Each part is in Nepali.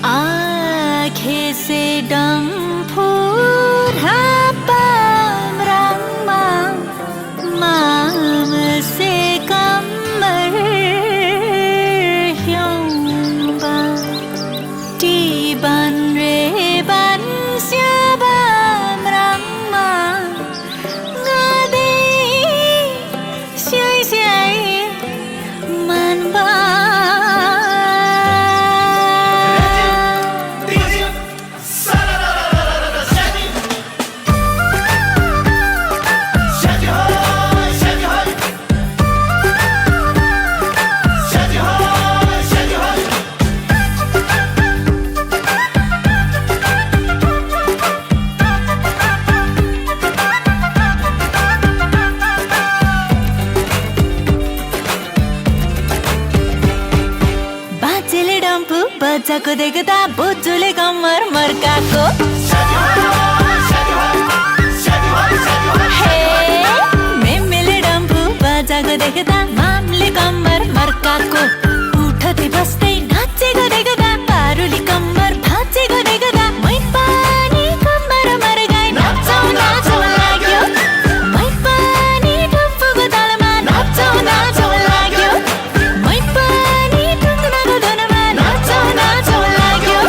आँखें से डम्फुर हापम रंगमा माम से कमर ह्योंबा टीबन रे बन स्याबम रंगमा ngade xiai xiai man ba बाजेले डम्फु बच्चाको देख्दा बोजूले कम्मर मर्काको हे मेमेले डम्फु बच्चाको देख्दा मामले कम्मर मर्काको उठदै बस्दै नाचेको देख्दा पारुली कम्मर भाँचेको देख्दा मै पनि कम्मर मर्काई नाचौँ नाचौँ लाग्यो मै पनि डम्फुको तालमा नाचौँ नाचौँ लाग्यो मै पनि ढुङ्गाको धुनमा नाचौँ नाचौँ लाग्यो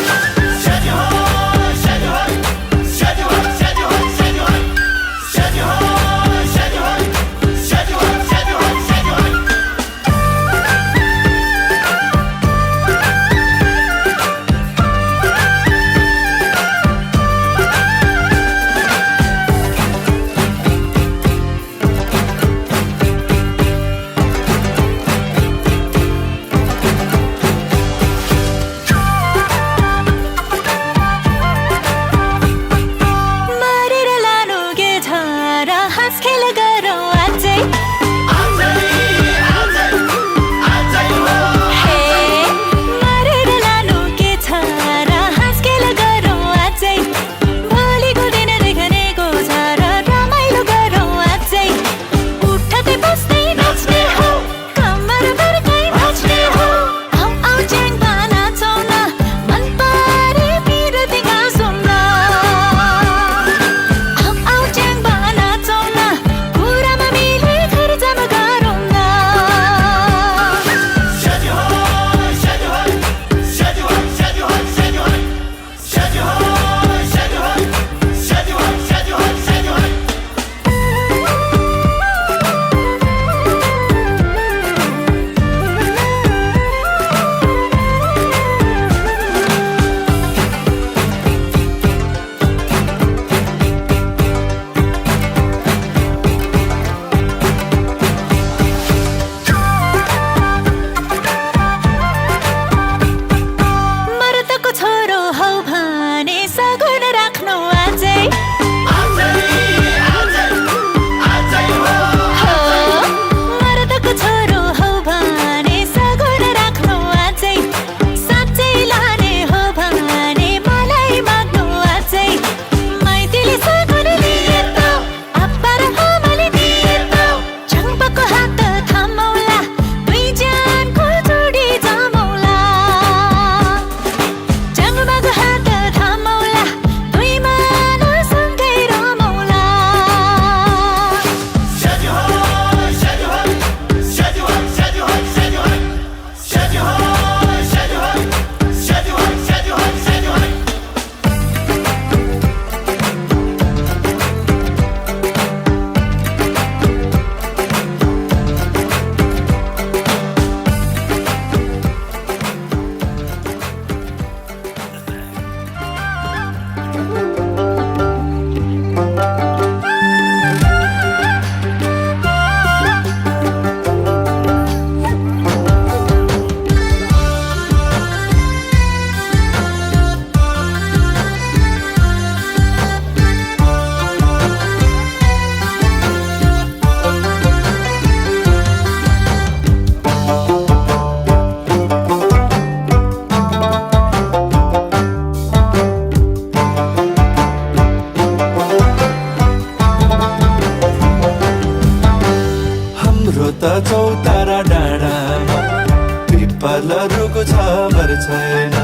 पिपलहरूको छाबर छैन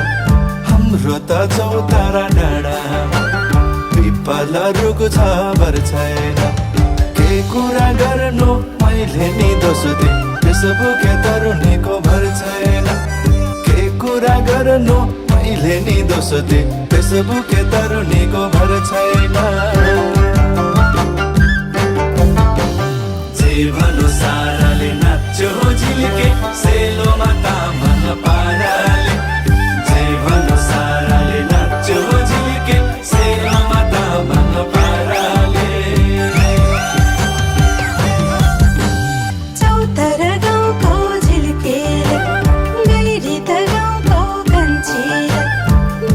हाम्रो त चौतारा डाँडामा पिपलहरूको छाबर छैन के कुरा गर्नु मैले नि दोष दिए फेसबुक तरुनीको भर छैन के कुरा गर्नु मैले नि दोष दिए फेसबुक तरुनीको भर छैन जे भनो साराले नाच्यो झिल्के सेलोमा तामाङ पाराले जे भनो साराले नाच्यो झिल्के सेलोमा तामाङ पाराले चौतारा गाउँको झिल्केले गैरी त गाउँको कान्छीले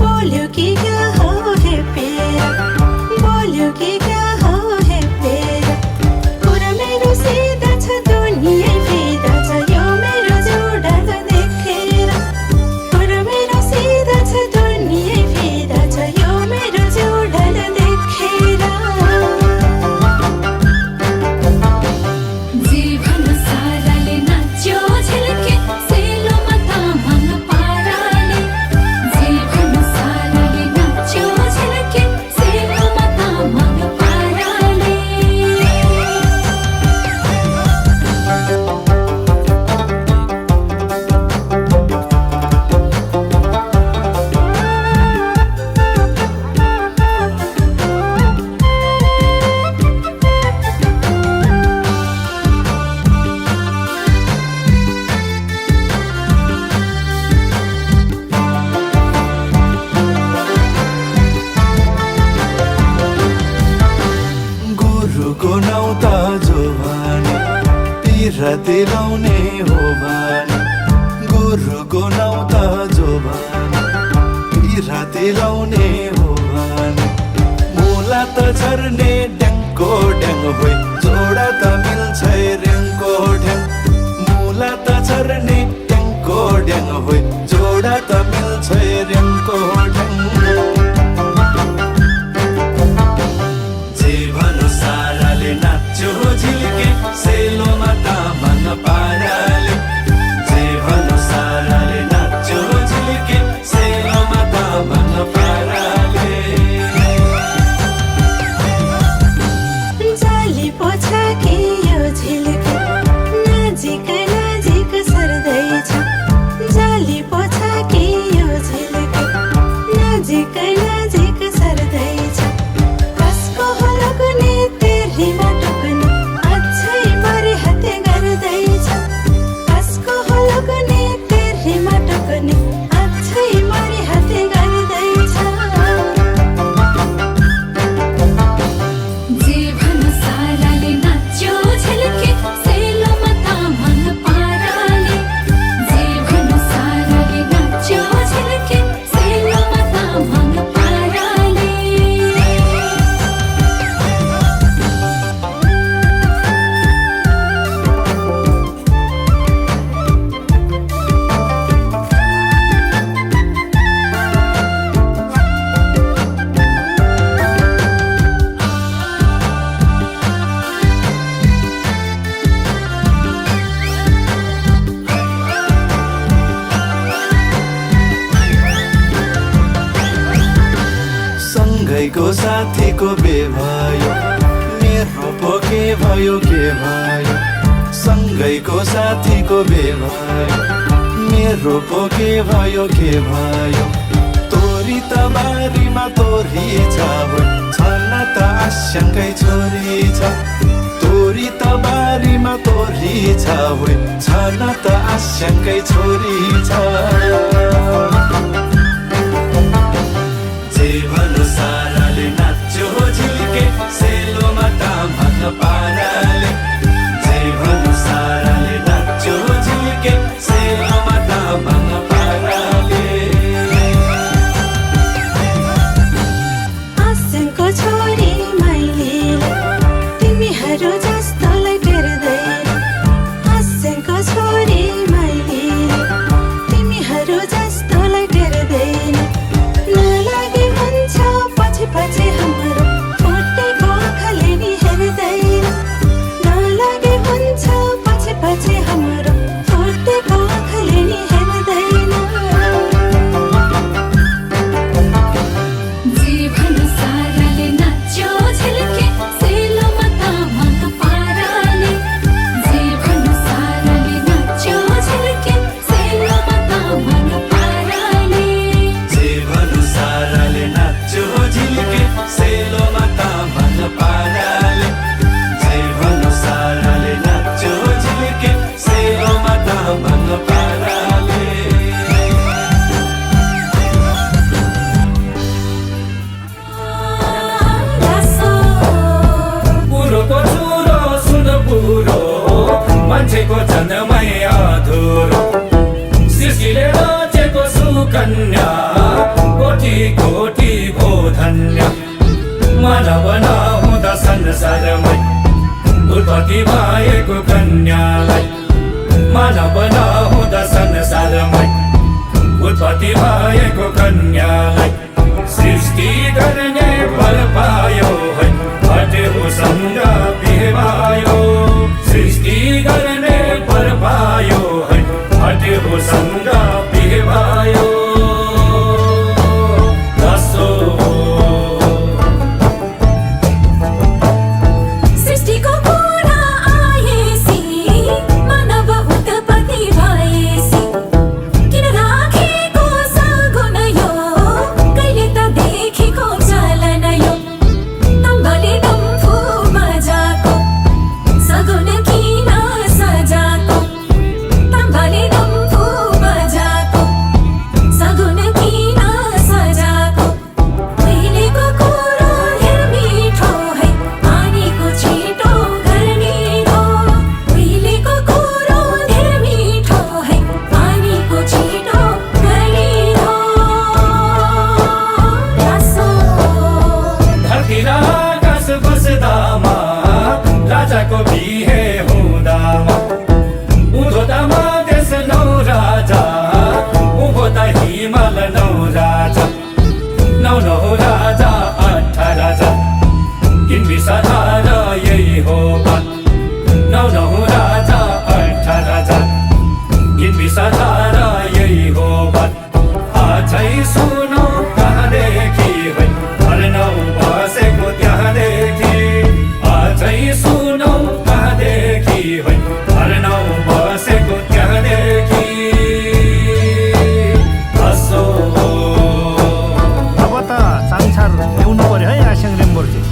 बोल्यो कि क्या हो हेपेर बोल्यो कि क्या हो हेपेर कुरा मेरो सिधा छ दुनिया फिदा छ यो मेरो जोडा देखेर कुरा मेरो सिधा छ दुनिया फिदा छ यो मेरो जोडा देखेर जीवन साराले नाच्यो झिल्के सेलोमा तामाङ पाराले जीवन साराले नाच्यो झिल्के सेलोमा तामाङ पाराले गुरुको नाउँ त जोवानी पिरती लाउने हो भने गुरुको नाउँ त जोवानी पिरती लाउने हो भने मुला त झर्ने ड्याङको ड्याङ होइ जोडा त मिल्छ ड्याङको ड्याङ मुला त झर्ने ड्याङको ड्याङ होइ जोडा त मिल्छ ड्याङको ड्याङ जे भनो साराले नाच्यो झिल्के सेलोमा तामाङ पाराले जे भनो साराले नाच्यो झिल्के सेलोमा तामाङ पाराले जाली पोछा कि यो झिल्के नजिक नजिक सर्दैछ जाली पोछा कि यो झिल्के नजिक नजिक सर्दैछ कसको हो लगने तेरीमा टोक्ने अझै मरे हाते गर्दैछ कसको हो लगने तेरीमा टोक्ने अझै मरे हाते गर्दैछ जीवन साराले नाच्यो झिल्के सेलोमा तामाङ पाराले जीवन साराले नाच्यो झिल्के सेलोमा तामाङ पाराले सँगैको साथीको बेभायो मेरो पो के भयो सँगैको साथीको बेभायो मेरो पो के भयो तोरी त बारीमा तोरी छ छन त आस्याङ्कै छोरी छ तोरी त बारीमा तोरी छ छन त आस्याङ्कै छोरी छ जे भनो साराले नाच्यो झिल्के सेलोमा तामाङ पाराले जे भनो साराले नाच्यो झिल्के सेलोमा तामाङ पाराले आस्याङको छोरी माइलीले तिमीहरू जस्तोलाई टेर्दैन आस्याङको छोरी माइलीले तिमीहरू जस्तोलाई टेर्दैन नलागे भन्छ पछि पछि हाम्रो फुटेको आँखाले नि हेर्दैन कन्या कोटी कोटी भो धन्य मानव नहुँदा संसारमै उत्पत्ति भएको कन्यालाई मानव नहुँदा संसारमै उत्पत्ति भएको कन्यालाई सृष्टि गर्ने वर पायो है हटेको सँग बिहे भयो सृष्टि गर्ने वर पायो है हटेको सँग बिहे भयो राजाको बिहे हुँदामा उधोदामा देश नौ राजा उभोदा हिमाल नौ राजा नौ नौ राजा 8 राजा किन साधार यही हो बात नौ नौ राजा 8 राजा किन साधार यही हो बात आजै सुनौ कहाँदेखि है हर नौ बसेको त्यहाँदेखि आजै सुनौ कहाँदेखि है हर नौ बसेको त्यहाँदेखि हसो अब त संसार ल्याउनु पर्यो है आस्याङ रेम्बोरजी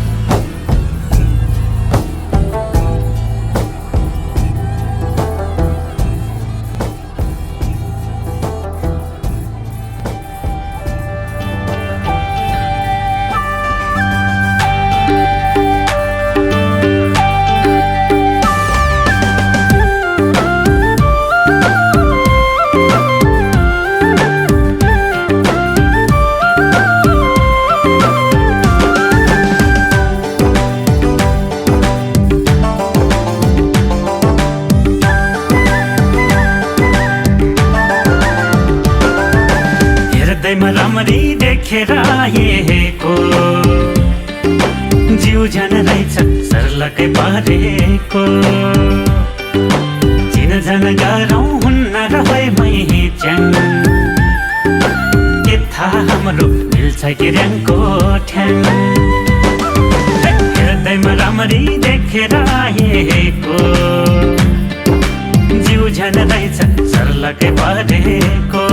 राम्ररी देखेर आएको जिउ जान रहेछ सर्लकै पारेको चिनजान गरौँ हुन्न रहैमै च्याङ के थाहा हाम्रो मिल्छ कि र्याङको ठ्याङ हेर्दैमा राम्ररी देखेर आएको जिउ जान रहेछ सर्लकै पारेको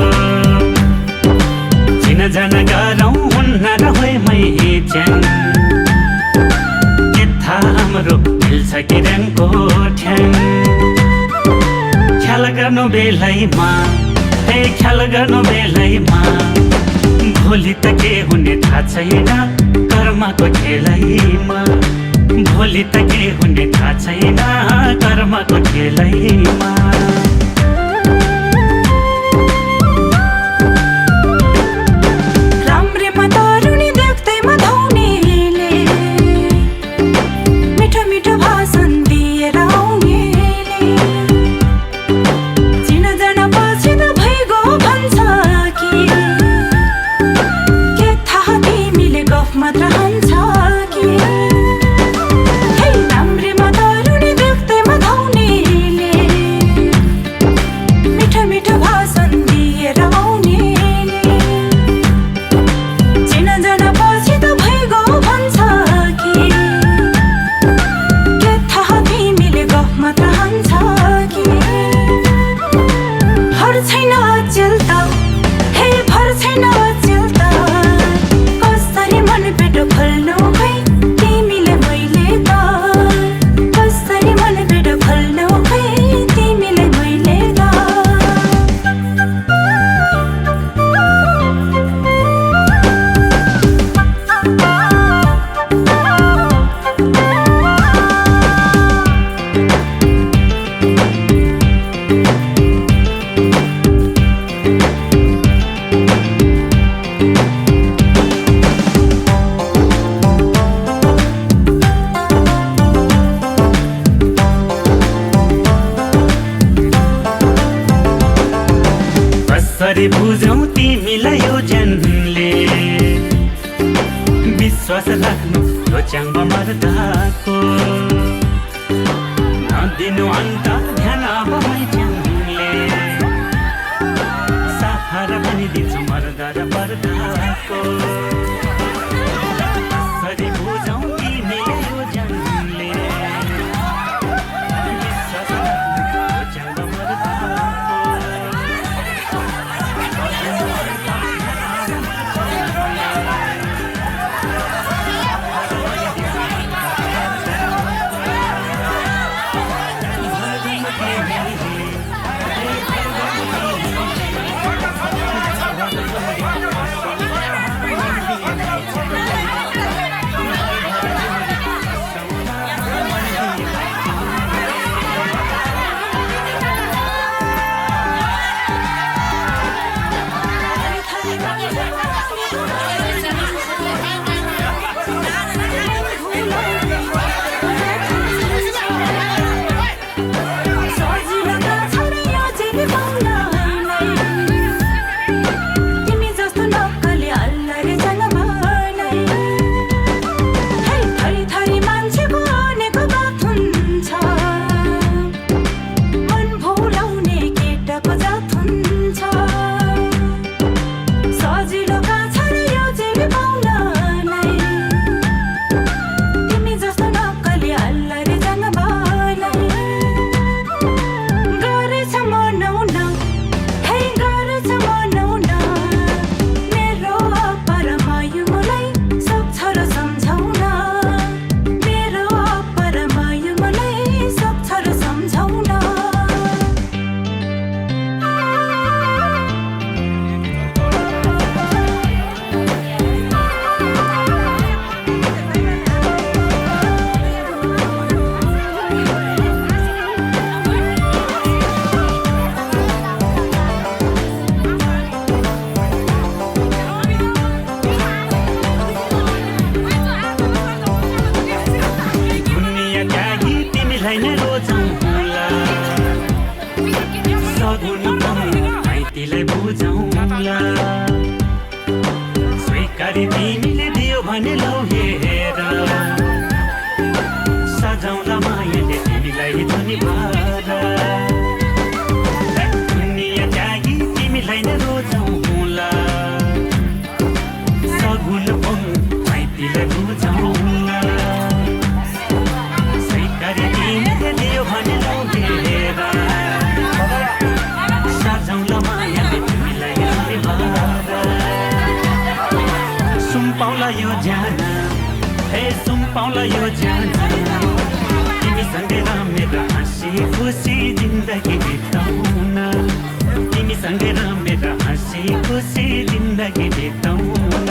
चिनजान गरौँ हुन्न रहैमै च्याङ के थाहा हाम्रो मिल्छ कि र्याङको ठ्याङ ख्याल गर्नु बेलैमा हे ख्याल गर्नु बेलैमा भोलि त के हुने थाहा छैन कर्मको खेलैमा भोलि त के हुने थाहा छैन कर्मको खेलैमा कसरी बुझौ तिमीलाई यो जनले विश्वास राख्नु यो च्याङ्ब मर्दाको नदिनु अन्त ध्यान अब मै च्याङ्ले सहारा पनि दिन्छु मर्दा र पर्दाको कसरी बुझौ तिमीलाई यो जनले विश्वास राख्नु यो च्याङ्ब मर्दाको स्वीकारी तिमीले दियो भने लौ हेर सजाउँला मायाले तिमीलाई धनी भएर दुनिया त्यागी तिमीलाई नै रोजाउँला सगुन माइतीलाई बुझाउँला स्वीकारी तिमीले दियो भने लौ हेर सजाउँला मायाले तिमीलाई धनी भएर सुम्पाउला यो जाना हे सुम्पाउला यो जाना तिमीसँगै रमेर हाँसी खुसी जिन्दगी बिताउन तिमीसँगै रमेर हाँसी खुसी जिन्दगी बिताउन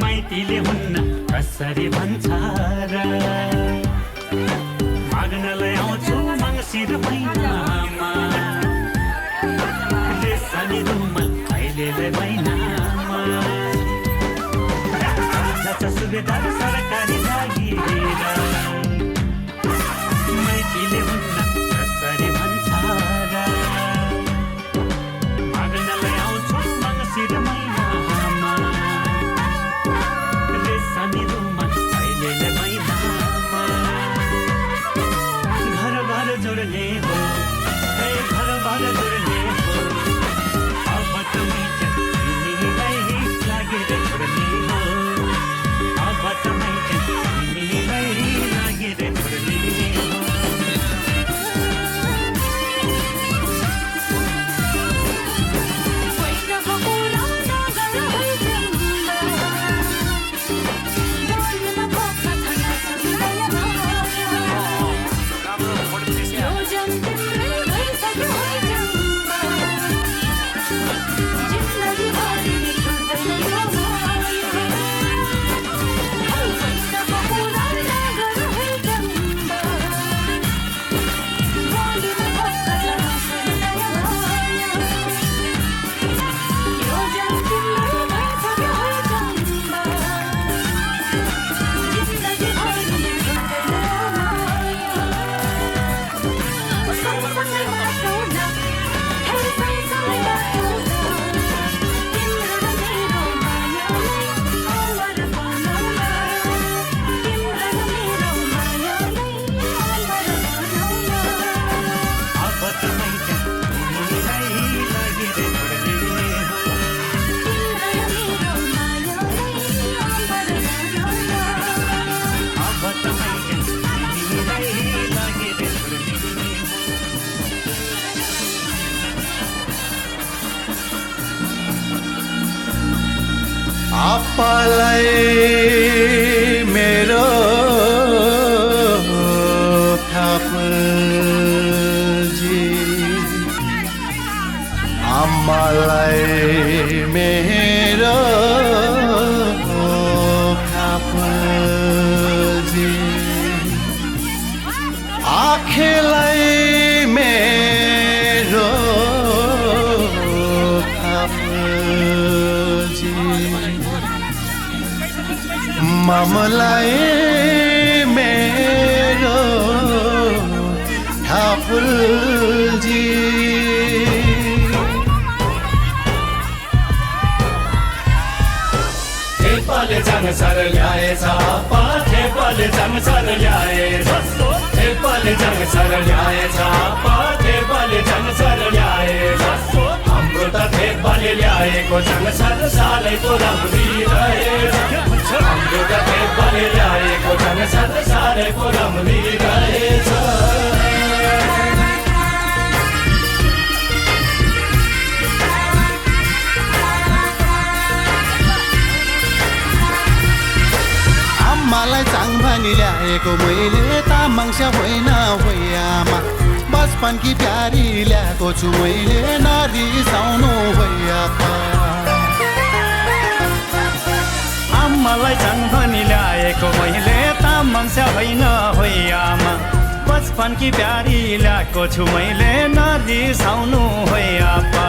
माइतीले हुन्न कसरी भन्छ र माग्नलाई आउँछु मङ्सिर महिनामा रेशमी रुमाल अहिलेलाई महिनामा सुबेदार सरकारी जागिर मैथिले हुन्न कसरी भन्छ र माग्नलाई आउँछु मङ्सिर महिनामा रेशमी रुमाल अहिले महिनामा घर जोड्ने हो हे घर जोड्ने हो अब तपाईँ तिमीलाई लागेर छोड्ने हो अब तपाईँ तिमीलाई लागेर छोड्ने हो आप्पालाई मेरो ठाकुरजी आम्मालाई मेरो ठाकुरजी आँखेलाई मेरो ठाकुरजी मामलाई मेरो ठाकुरजी थेपाले जंगसर ल्याएछ थेपाले जंगसर ल्याएछ थेपाले जंगसर ल्याएछ थेपाले जंगसर ल्याएछ हाम्रो त थेपाले ल्याएको जंगसर सालैको राम्री रहेछ हाम्रो त थेपाले ल्याएको जंगसर सालैको राम्री रहेछ मलाई चाङभानी ल्याएको मैले तामाङस्या होइन होइयामा बचपनकी प्यारी ल्याएको छु मैले नरिसाउनु होइयामा आम्मालाई चाङभानी ल्याएको मैले तामाङस्या होइन होइयामा बचपनकी प्यारी ल्याएको छु मैले नरिसाउनु होइयापा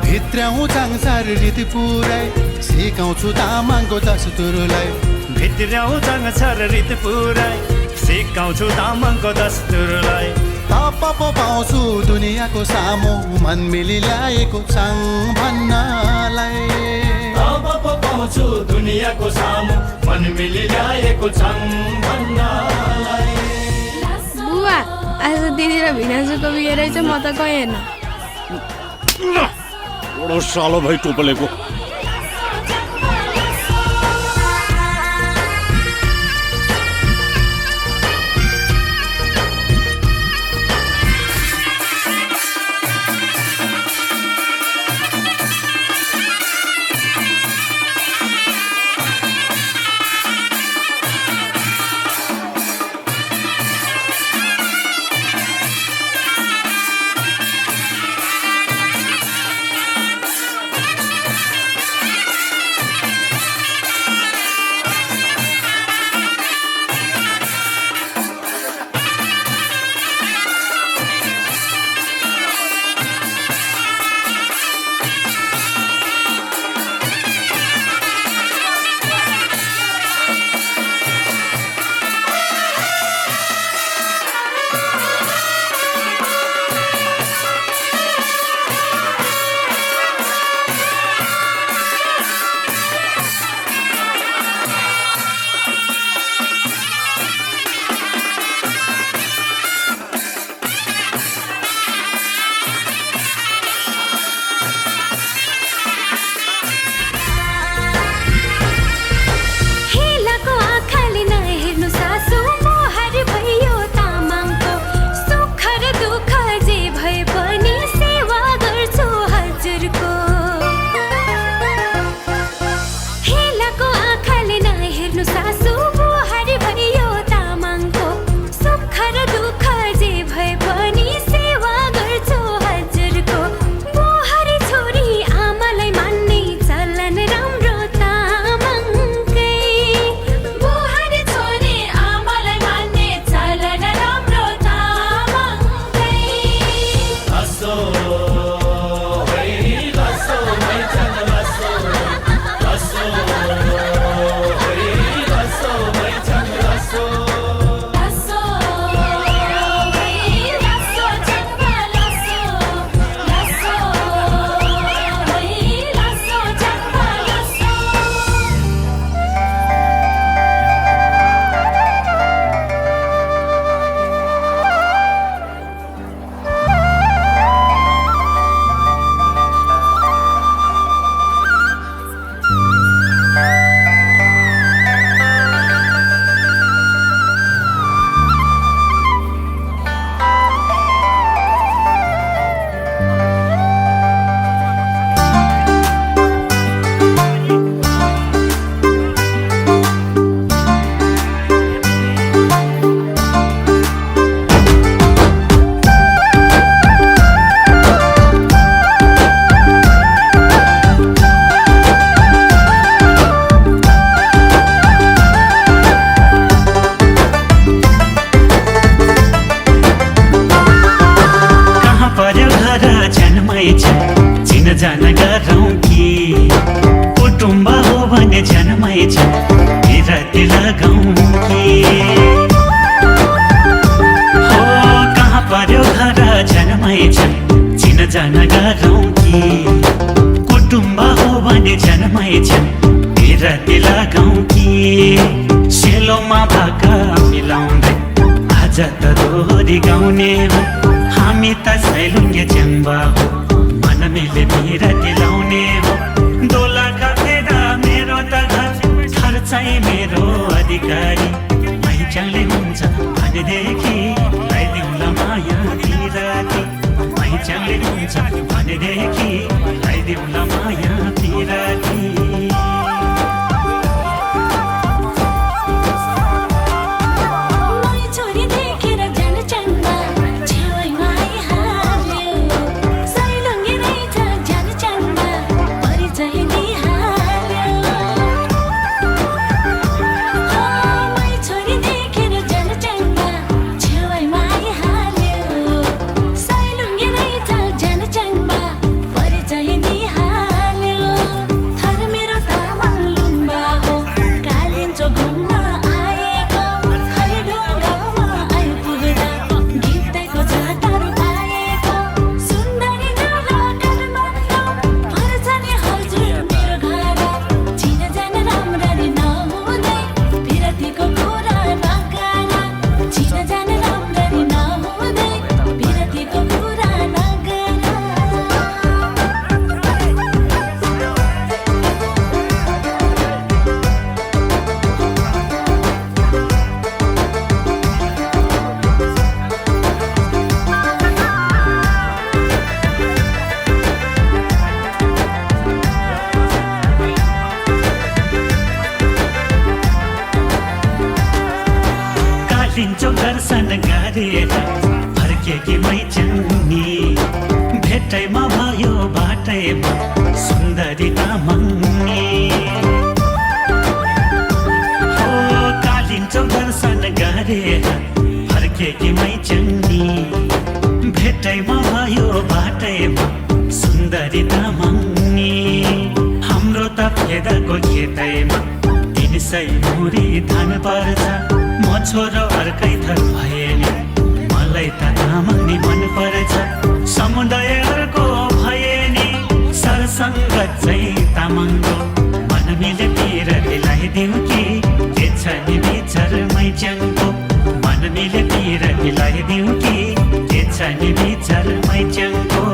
भित्रौँ चाङसार रीति पुरै सिकाउँछु तामाङको दस्तुरलाई भित्रौँ चाङसार रीति पुरै सिकाउँछु तामाङको दस्तुरलाई तप पाउँछु दुनियाँको सामु मन मिली ल्याएको चाङ भन्नलाई तप पाउँछु दुनियाँको सामु मन मिली ल्याएको चाङ भन्नलाई बुवा आज दिदी र भिनाजुको बिहे रहेछ म त गएन बडो सालो भाइ टोपलेको भने जन्मै छ बिराती लगाउँ कि हो कहाँ पर्यो घर जन्मै छ चिन जान गरौँ कि कुटुम्ब हो भने जन्मै छ बिराती लगाउँ कि सेलोमा भाका मिलाउँदै आज त दोहोरी गाउने हो हामी त सैलुङ्गे च्याम्बा हो मन मिले बिराती लाउने हो दोला काटेर मेरो त घर चाहिँ मेरो अधिकारी पहिचानले हुन्छ भनेदेखि लगाइदिउँला माया बिराती पहिचानले हुन्छ भनेदेखि लगाइदिउँला माया बिराती दर्शन गरेर फर्केकी मैचन्नी भेटैमा भयो बाटैमा सुन्दरी तामाङ्नी हो कालिन्चो दर्शन गरेर फर्केकी मैचन्नी भेटैमा भयो बाटैमा सुन्दरी तामाङ्नी हाम्रो त फेदाको खेतैमा 300 मुरी धान पर्छ म छोरो अर्कै थर भए नि मलाई त तामाङ्नी मन पर्छ समुदायको भए नि सरसङ्गत चाहिँ तामाङको मन मिले बिराती लगाइदिउँ कि के छ नि विचार मैच्याङको मन मिले बिराती लगाइदिउँ कि के छ नि विचार मैच्याङको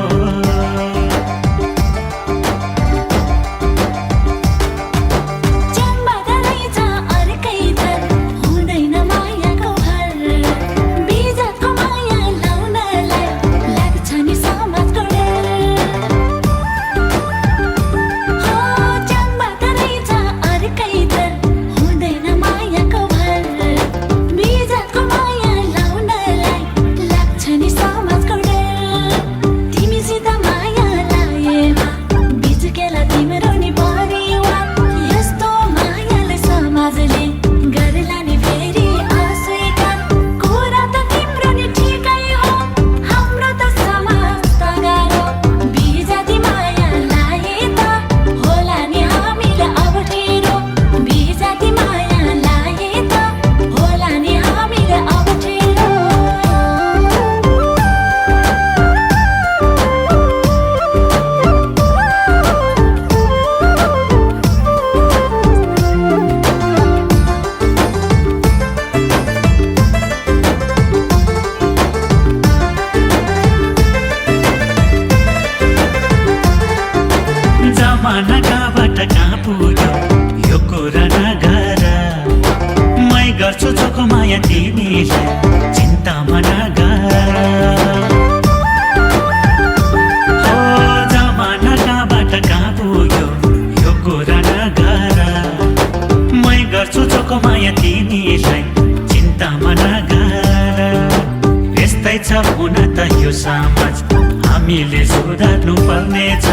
हामीले सुधार्नु पर्नेछ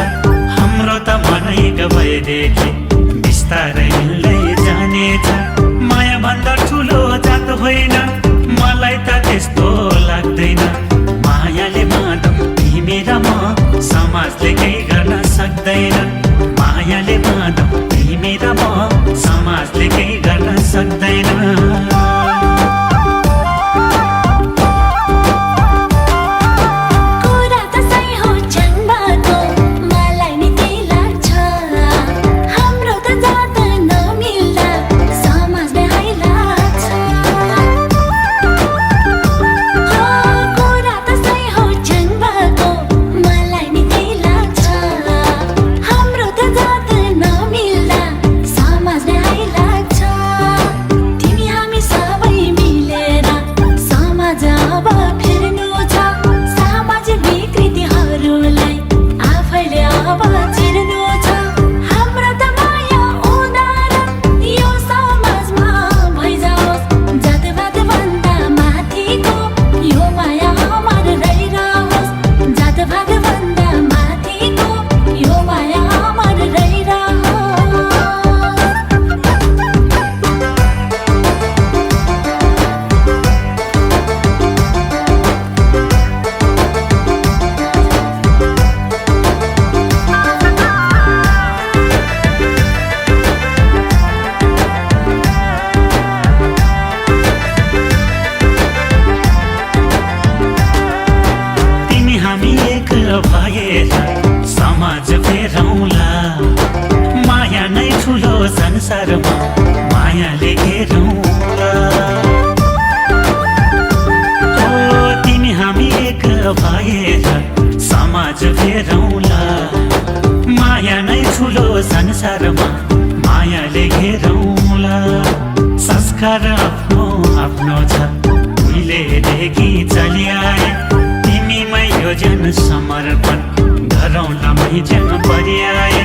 हाम्रो त मनै गएदेखि बिस्तारै मिल्दै जानेछ माया भन्दा ठुलो जात होइन मलाई त त्यस्तो लाग्दैन मायाले माधव तिमी र म समाजले केही गर्न सक्दैन मायाले माधव तिमी र म समाजले केही गर्न सक्दैन कुरा त सही हो जन्मको मलाई नि त्यही लाग्छ हाम्रो त जात नमिल्दा समाजले हाइ लाग्छ कुरा त सही हो जन्मको मलाई नि त्यही लाग्छ हाम्रो त जात नमिल्दा समाजले हाइ लाग्छ तिमी हामी सबै मिलेर समाज अब फेर्नु छ सामाजिक विकृतिहरूलाई आफैले अब चिर्नु छ हाम्रो त माया उदाहरण यो समाजमा भइजाओस् जातभात भन्दा माथिको यो माया अमर रहिरहोस् जातभात भन्दा माथिको यो माया अमर रहिरहोस् तिमी हामी एक भएर समाज फेरौँला माया नै ठुलो संसारमा मायाले घेरौँला ओ तिमी हामी एक भएर समाज फेरौँला माया नै ठुलो संसारमा मायाले घेरौँला संस्कार आफ्नो आफ्नो छ उहिलेदेखि चलिआए तिमीमै यो जन समर्पण गरौँला मै जन पर्याए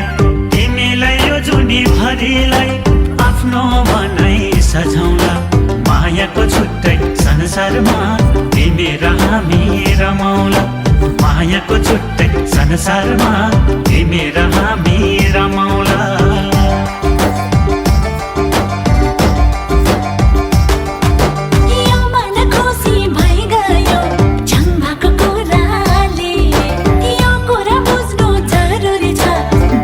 तिमीलाई यो जुनी भरिलाई आफ्नो बनाइ सजाउँला मायाको छुट्टै संसारमा तिमी र हामी रमाउला मायाको छुट्टै संसारमा तिमी र हामी रमाउला यो मन खुसी भइ गयो झम्बाको कुराले यो कुरा बुझ्नु जरुरी छ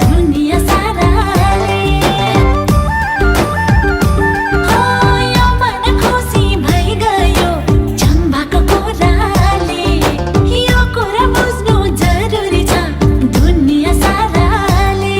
दुनिया साराले यो मन खुसी भइ गयो झम्बाको कुराले यो कुरा बुझ्नु जरुरी छ दुनिया साराले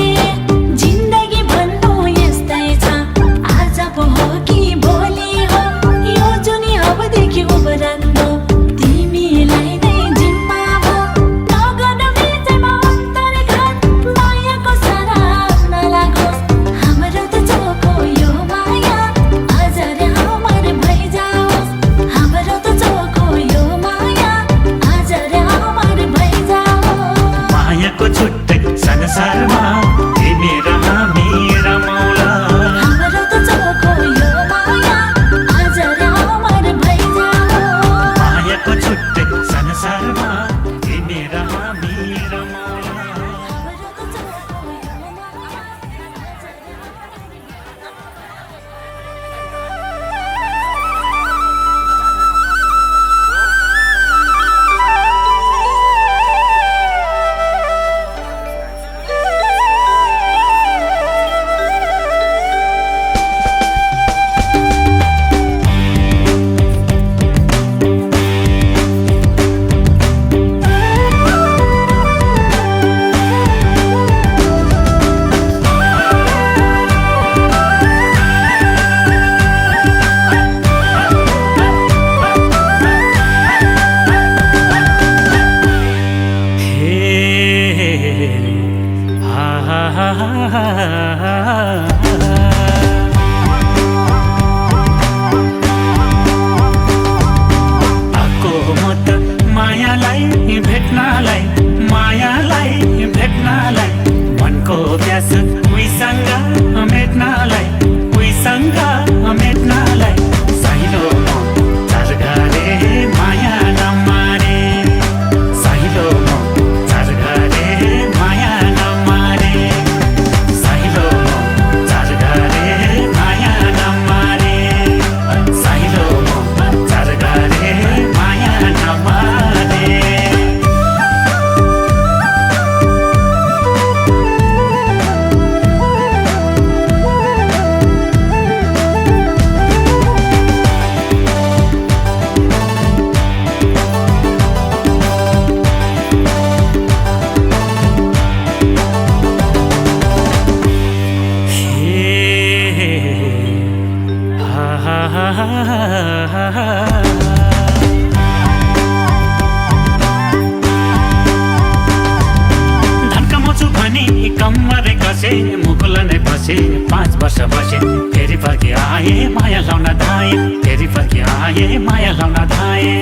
धन्काउँछु भनी कम्मरे कसे मुकुल नै फसे 5 वर्ष बसे फेरि फर्की आए माया लाउन धाए फेरि फर्की आए माया लाउन धाए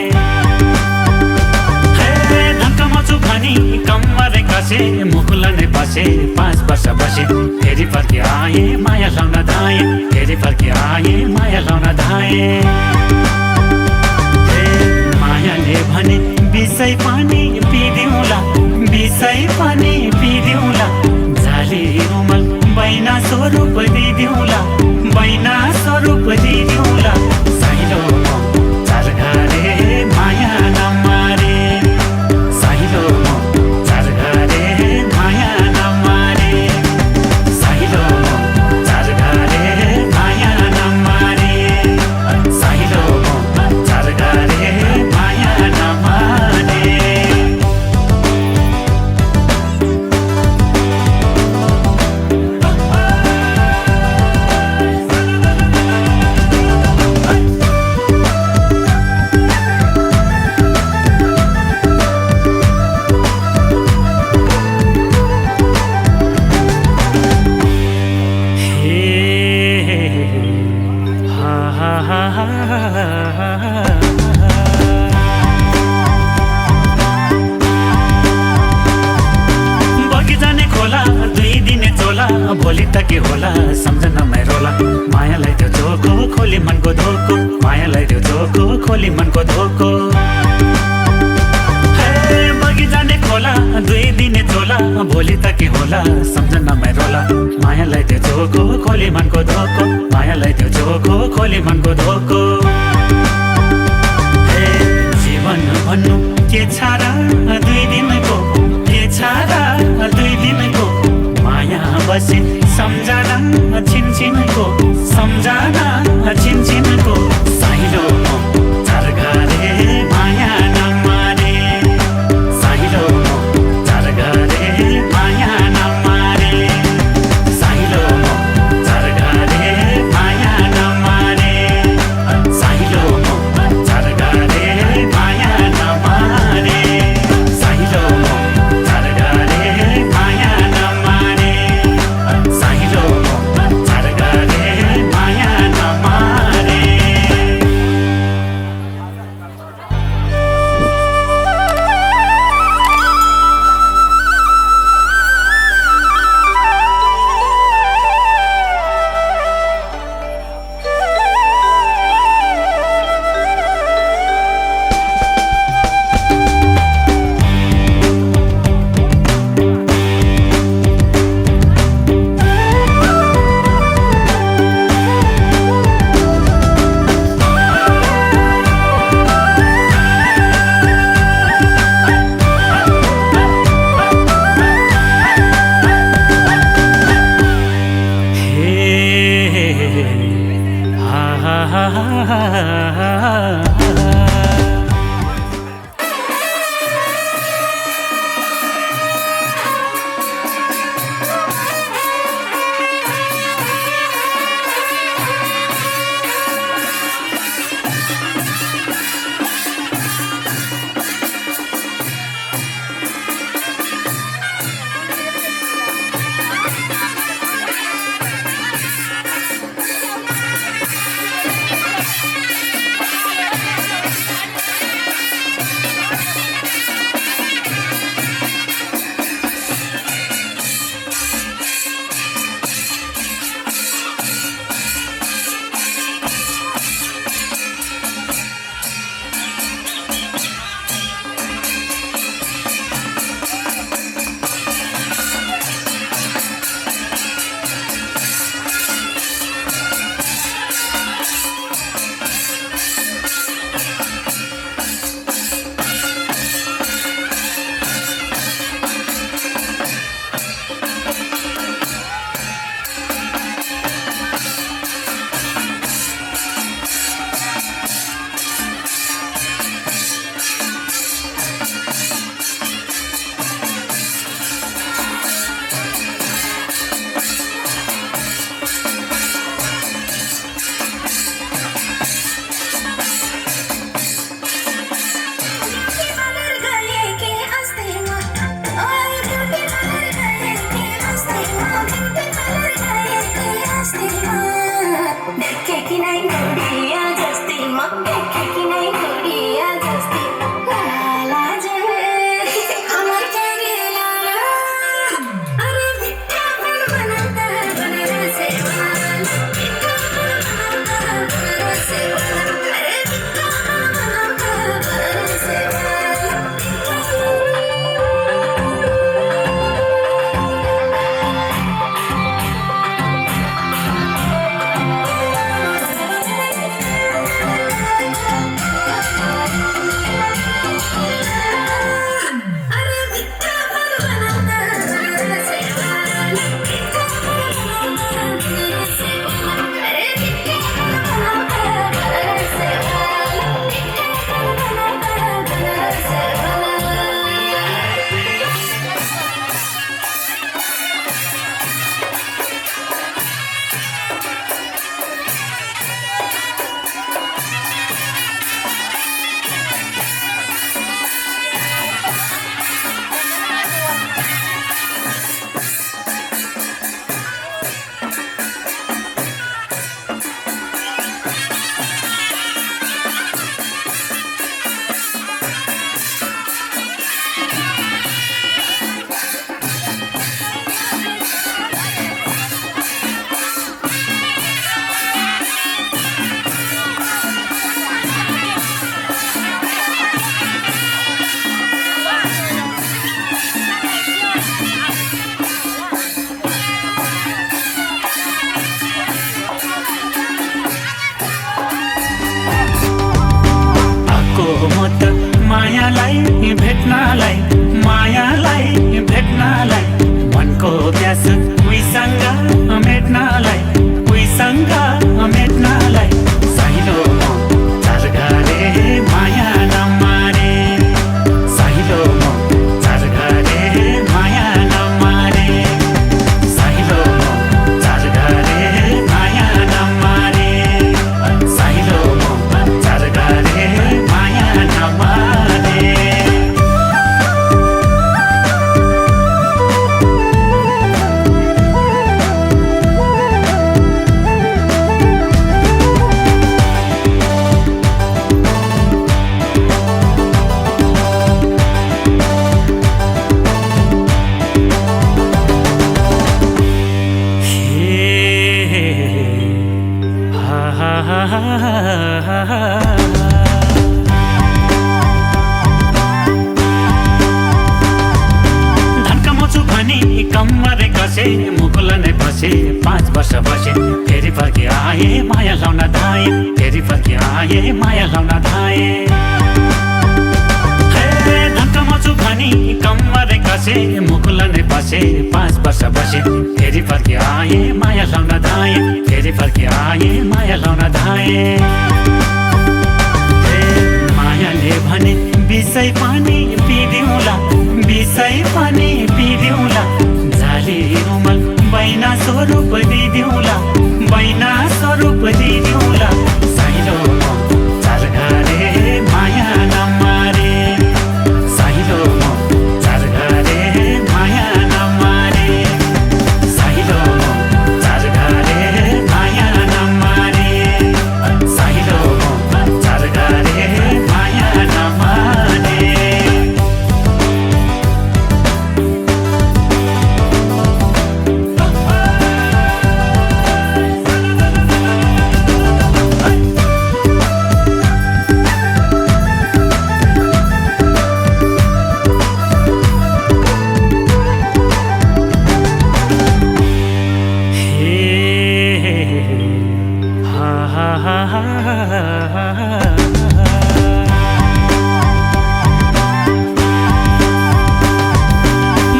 धन्काउँछु भनी कम्मरे कसे मुकुल नै फसे 5 वर्ष बसे फेरि फर्की आए माया लाउन धाए फेरि फर्की आए माया लाउन धाए मायाले भने बिसै पानी पिदिउँला बिसै पानी पिदिउँला झाली रुमल बैना स्वरूप दिदिउँला बैना स्वरूप दिदिउँला साइलो चारघरे माया नमारे साइलो चारघरे माया नमारे साइलो चारघरे माया नमारे साइलो चारघरे माया नमारे बगिजाने खोला 2 दिने चोला भोलि त के होला सम्झनामै रोला मायालाई त्यो झोको खोली मनको धोको मायालाई त्यो झोको खोली मनको धोको बगिजाने खोला 2 दिने चोला भोलि त के होला सम्झनामै रोला मायालाई त्यो झोको खोली मनको धोको मायालाई त्यो झोको खोली मनको धोको जीवन भन्नु के छ र 2 दिनको के छ र 2 दिनको माया बसे सम्झना छिनछिनको सम्झना छिनछिनको साइलो चारघरे माया नमारे साइलो चारघरे माया नमारे साइलो चारघरे माया नमारे साइलो चारघरे माया नमारे साइलो चारघरे माया नमारे साइलो चारघरे माया नमारे धन्कमाउँछु भनी कम्मरे कसे मुकुल नै बसे 5 वर्ष बसे फेरि फर्की आए माया लाउन धाए फेरि फर्की आए माया लाउन धाए धन्कमाउँछु भनी कम्मरे कसे मुकुल नै बसे 5 वर्ष बसे फेरि फर्की आए माया लाउन धाए फेरि फर्की आए माया लाउन धाए मायाले भने बिसै पानी पिदिउँला बिसै पानी पिदिउँला झाली रुमल बैना स्वरूप दिदिउँला बैना स्वरूप दिदिउँला साइलो चारघारे माया नमारे साइलो चारघारे माया नमारे साइलो चारघारे माया नमारे साइलो चारघारे माया नमारे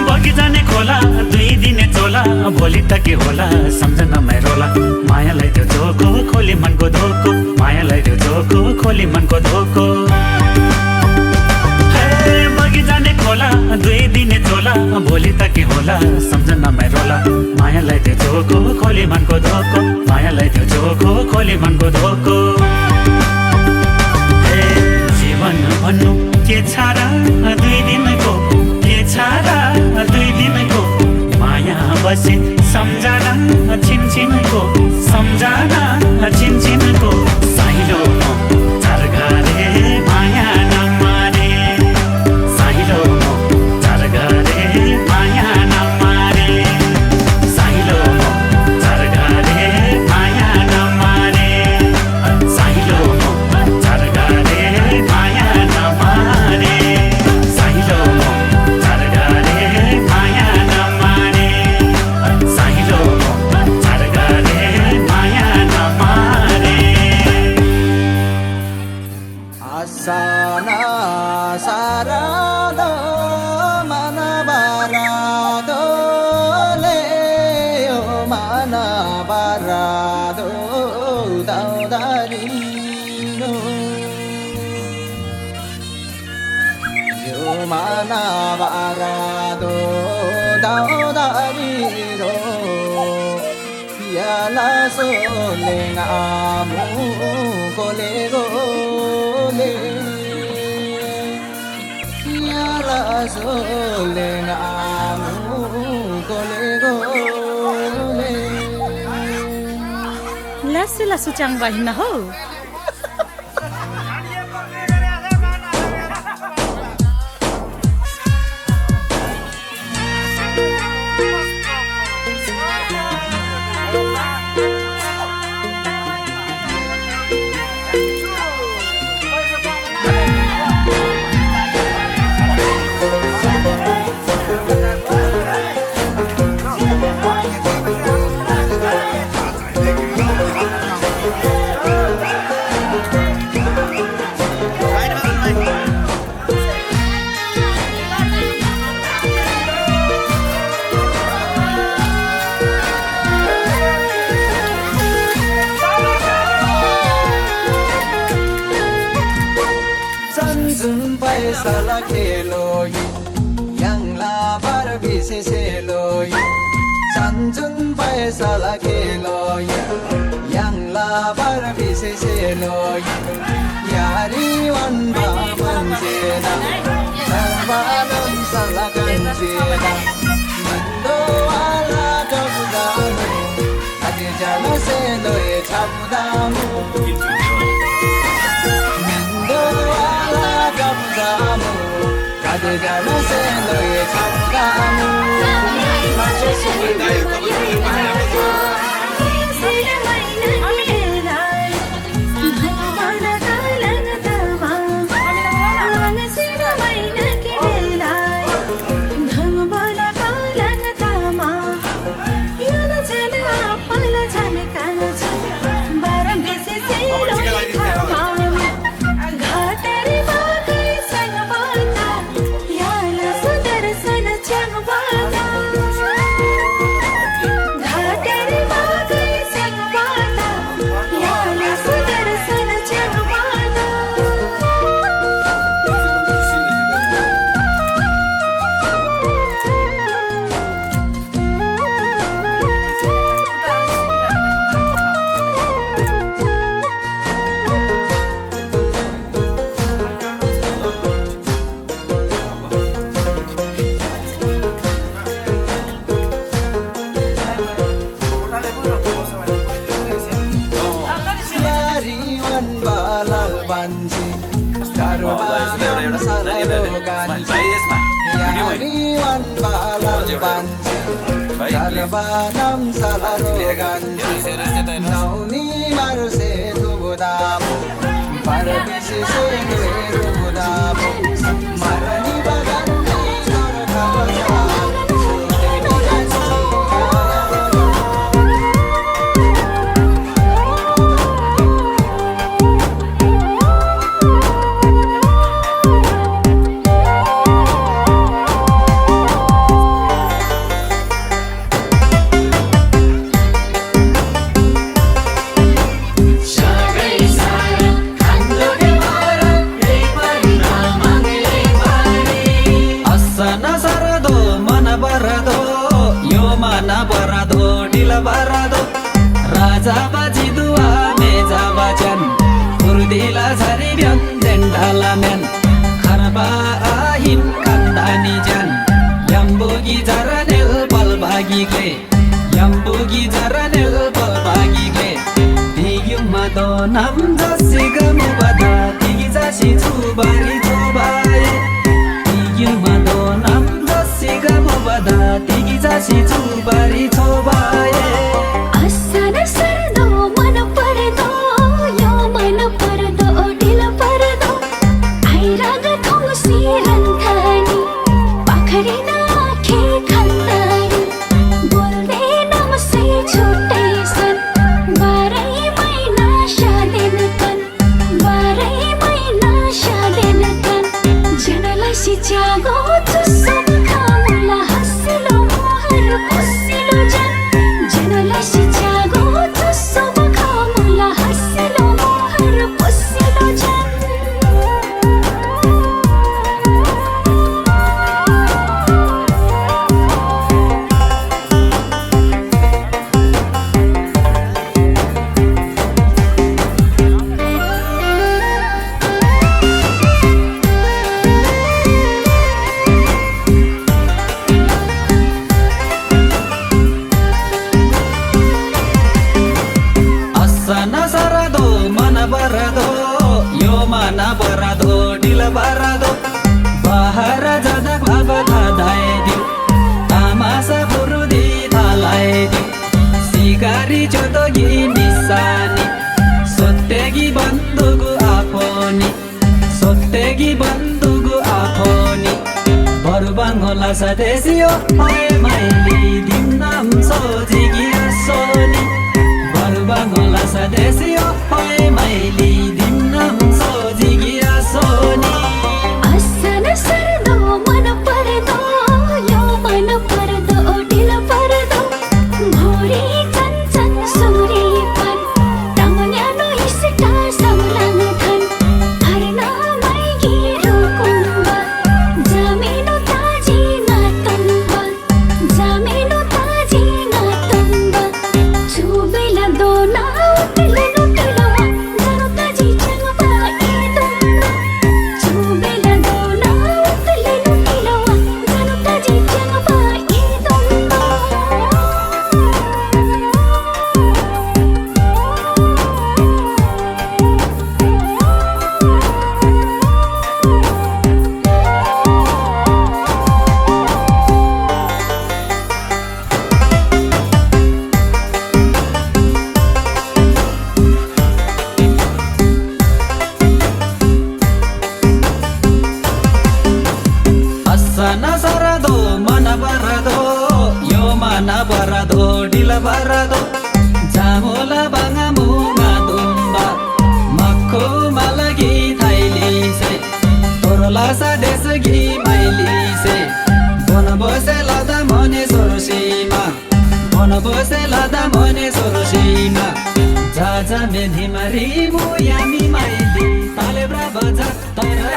बगिजाने खोला 2 दिने चोला भोलि त के होला सम्झन रोला मायालाई त्यो झोको खोली मनको धोको मायालाई त्यो झोको खोली मनको धोको बगिजाने खोला 2 दिने चोला भोलि त के होला सम्झन रोला मायालाई त्यो झोको खोली मनको धोको मायालाई त्यो झोको खोली मनको धोको जीवन भन्नु के छारा 2 दिनको के छारा 2 दिनको माया बसे सम्झना छिनछिनको सम्झना छिनछिनको साइलो चारघारे माया नमारे साइलो चारघारे माया नमारे साइलो चारघारे माया नमारे साइलो चारघारे माया नमारे साइलो चारघारे माया नमारे साइलो चारघारे माया नमारे आसाना सारादो मनबारादो लेयो मनबारादो दाउदारिनो यो मनबारादो दाउदारिनो याला सोलेङामु गोले गोले याला सोलेङामु गोले गोले लस्सु लस्सु चाङ बहिन हो sala kelo yang la bar bise selo sanjun pai sala kelo yang la bar bise selo yari wan ba manjena sarvalon sala kanjena mando ala kabudano adi jalo selo e chabudamo Kadang sendo ye chakamu, macam बान्छे धर्म सरलो गान्छे यानी वन बालन बान्छे धर्म नाम सरलो गान्छे नौनी मारुसे दुबुदामो पर विशेषे दुबुदामो मरनी बगन्ने नरकबसा राजा बाजी दुआ मेजा बाजन उर्दिला झरी ब्यान देन्डाला मेन खरबा आहिम कन्दानी जन यम्बुगी जरनेल बलबागीले यम्बुगी जरनेल बलबागीले दियुमा दो नाम जसी गमु बदा दिगी जसी छुबारी छुबाए दियुमा दो नाम जसी गमु बदा दिगी जसी छुबारी छुबाए Sadesio, oye maili dimnam soji asoni. Barubangola sadesio, oye maili dimnam soji asoni. Asana sardo mana pardo, yo mana pardo dila pardo. Bhori chan chan suri pan, tangnya no isita samlang than. Harna mai giro kumba, jamino barado jamola bangamu madumba makko malagi thailise torla sa desgi mailise bon bose lada mone sorosima bon bose lada mone sorosima jaja medhi mari mu yami maili tale bra baja tara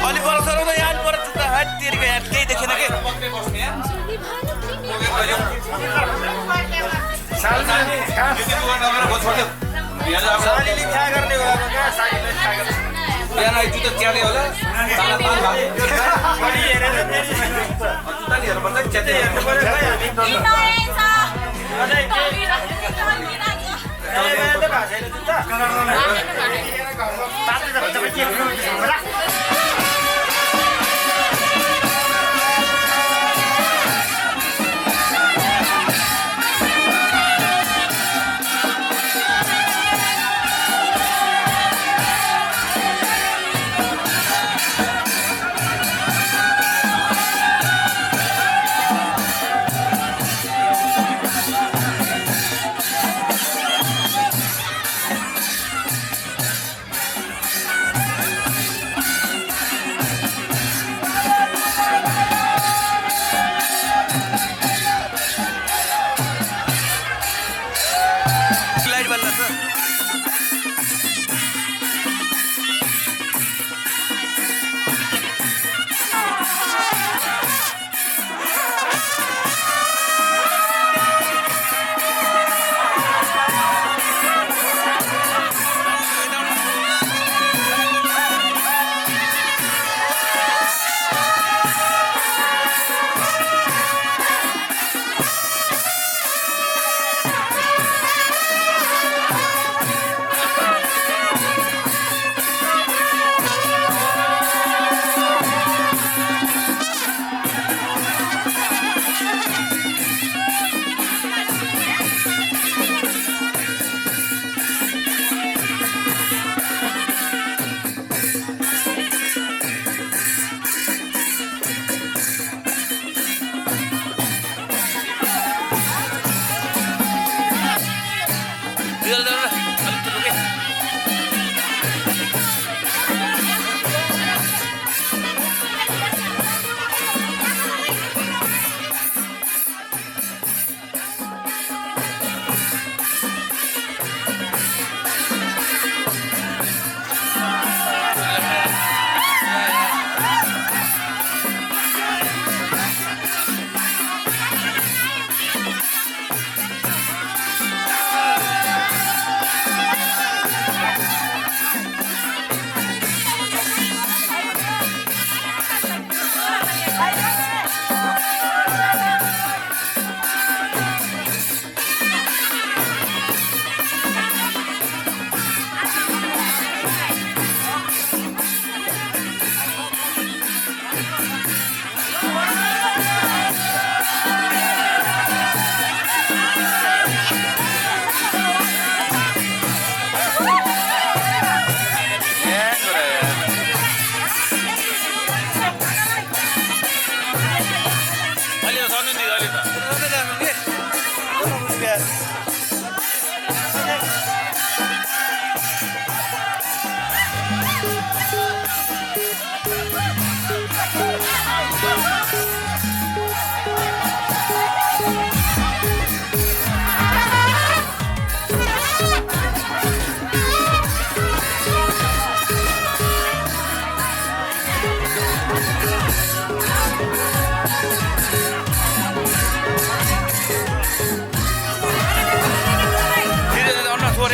अलि पर सराउँदा यहाँ अलि पर जुत्ता हात तिरेको यहाँ केही देखेन के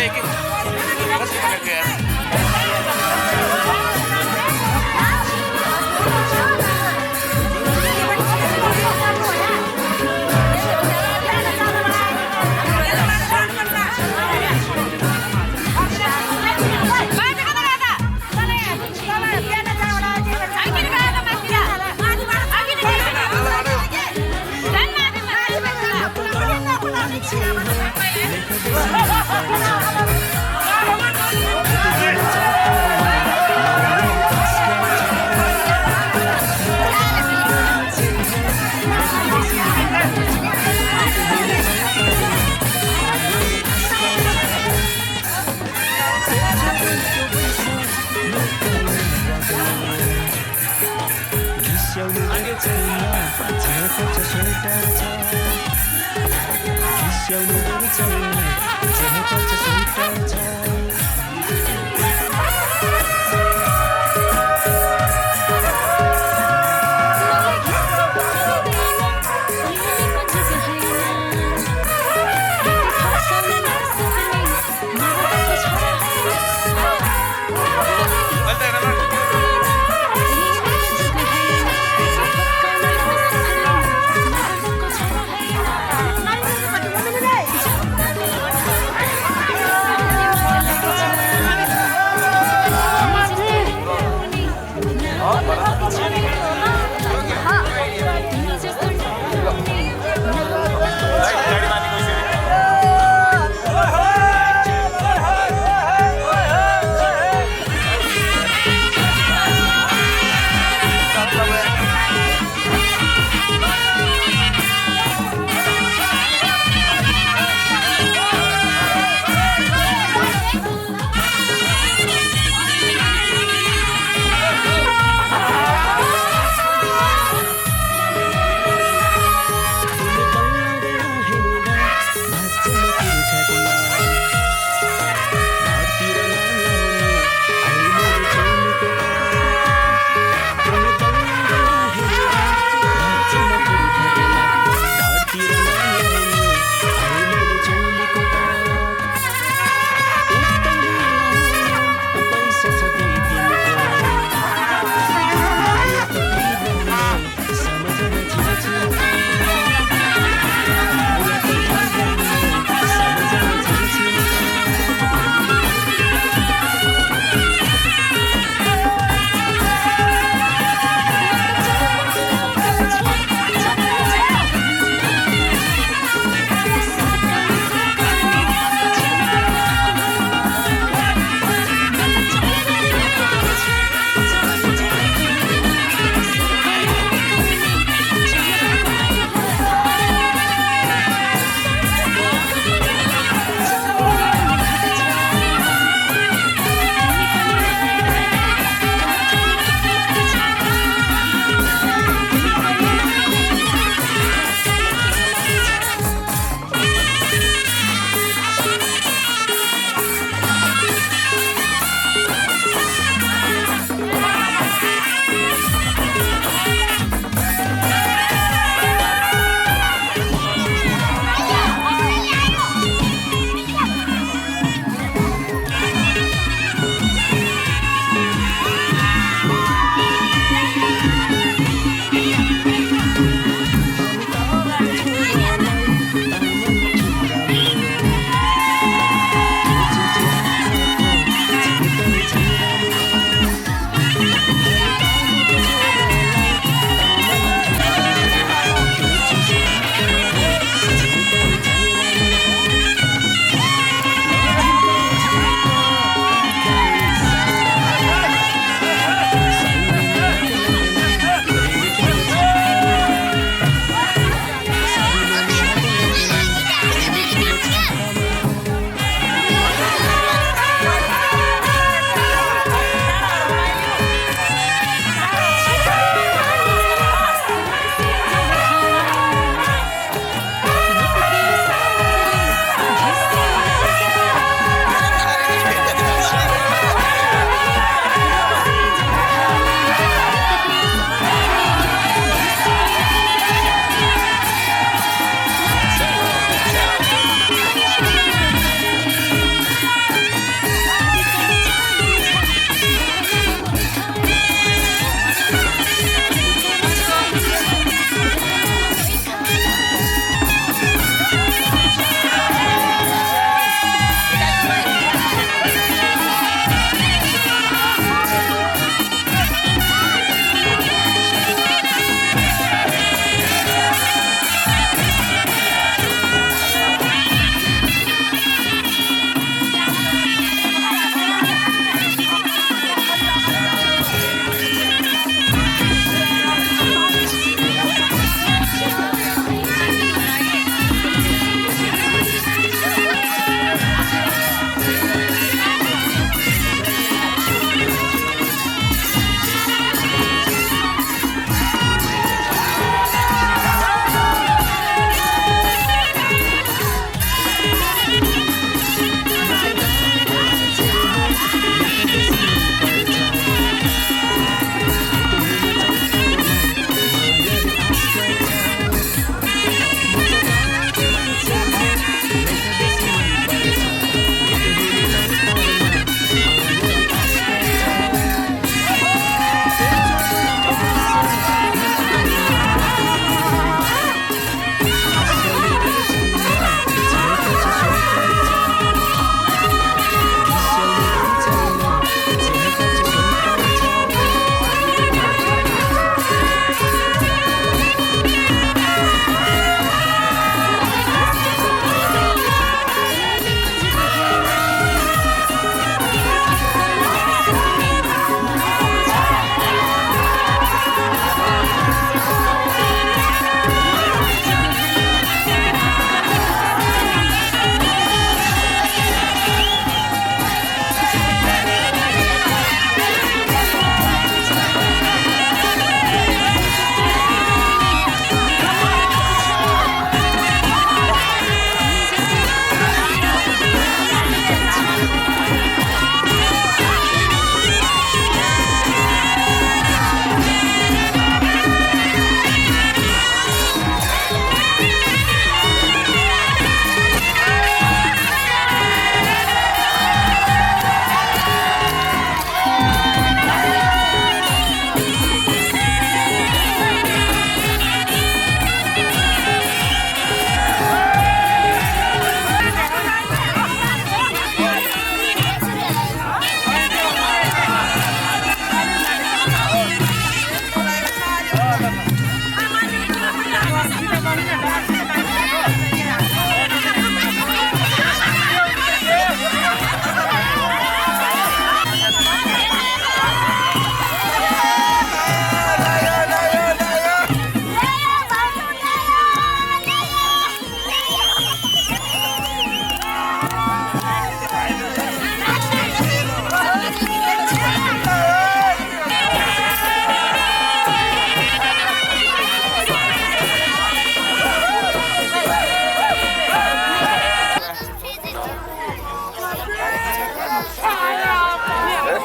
ल्याए कि कति खाएको यार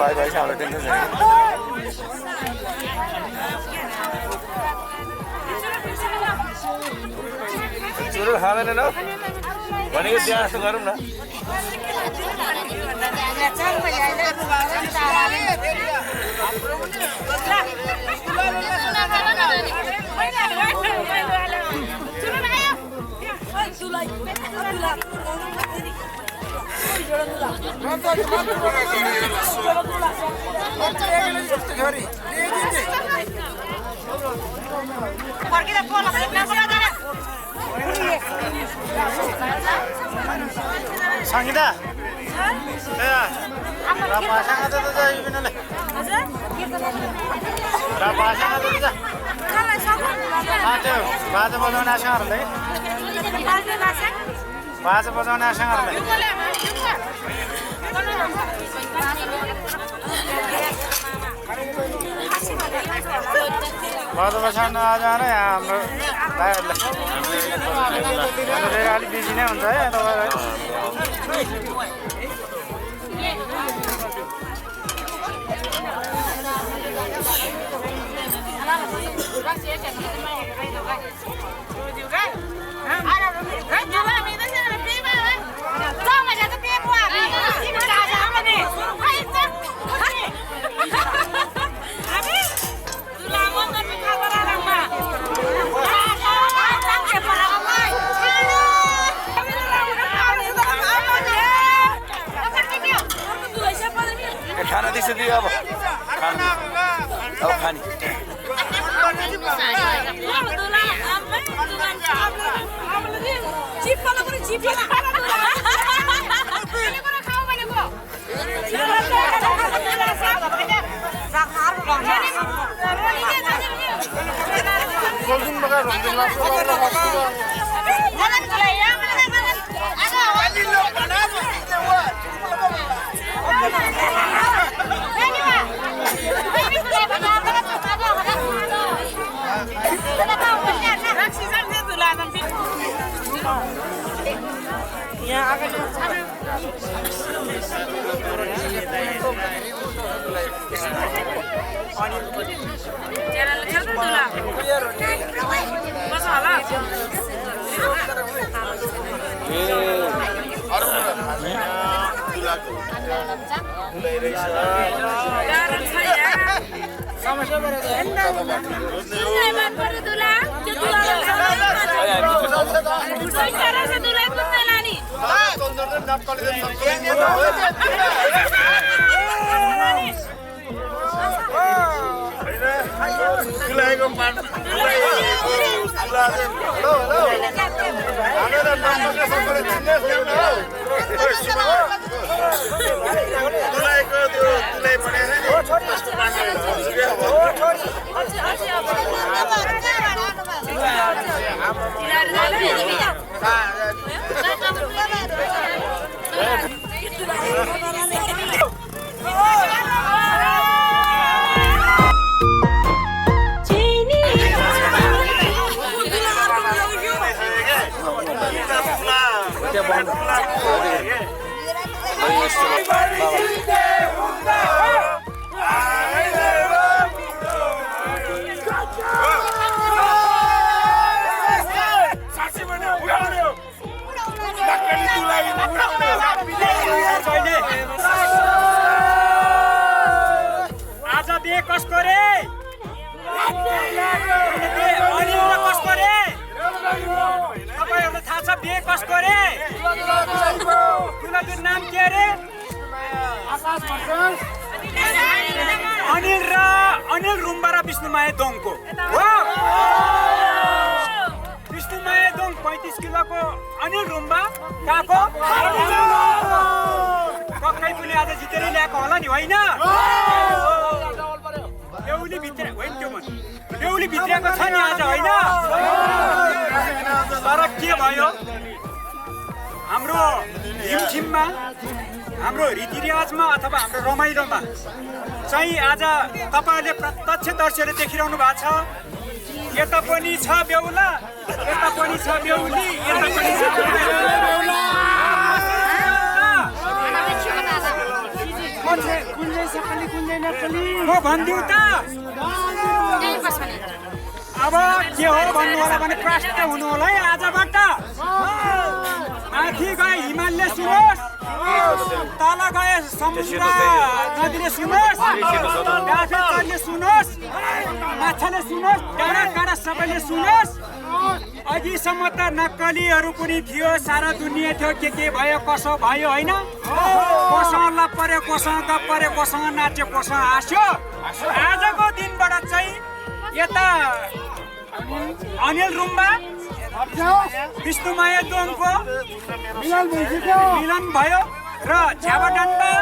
भाइ भाइ सानो टेन्सन छैन चुरो खाँदैन न भनेको त्यहाँ जस्तो गरौँ न सङ्गीता बाजा बजाउने आसँगहरूलाई बाजा बजाउने आसँगहरूलाई बाजा बजाउन आज नै हाम्रो भाइहरूलाई अलिक बिजी नै हुन्छ है खाना दिस दियो अब खानी अनिल रुम्बा र विष्णुमाया दोङको विष्णुमाया दोङ 35 किलोको अनिल रुम्बा कहाँको पक्कै पनि आज जितेर ल्याएको होला नि होइन बेहुली भित्र होइन त्यो मन बेहुली भित्रको छ नि आज होइन तर के भयो हाम्रो झिमझिममा हाम्रो रीतिरिवाजमा अथवा हाम्रो रमाइलोमा चाहिँ आज तपाईहरुले प्रत्यक्षदर्शीले देखिरहनु भएको छ यता पनि छ बेहुला यता पनि छ बेहुली यता पनि छ बेहुला म भनिदिउँ त अब के हो भन्नु होला भने प्रश्न हुनु होला है आजबाट माथि गए हिमालले सुनोस् तल गए समुद्र नदीले सुनोस् डाँफेचरले सुनोस् माछाले सुनोस् डाँडा काँडा सबैले सुनोस् अघिसम्म त नक्कलीहरू पनि थियो सारा दुनियाँ थियो के भयो कसो भयो होइन कोसँग लप पर्यो कोसँग गफ पर्यो कोसँग नाच्यो कोसँग हाँस्यो आजको दिनबाट चाहिँ यता अनिल रुम्बा विष्णुमाया दोङको मिलन भयो र झ्याबाडन्डा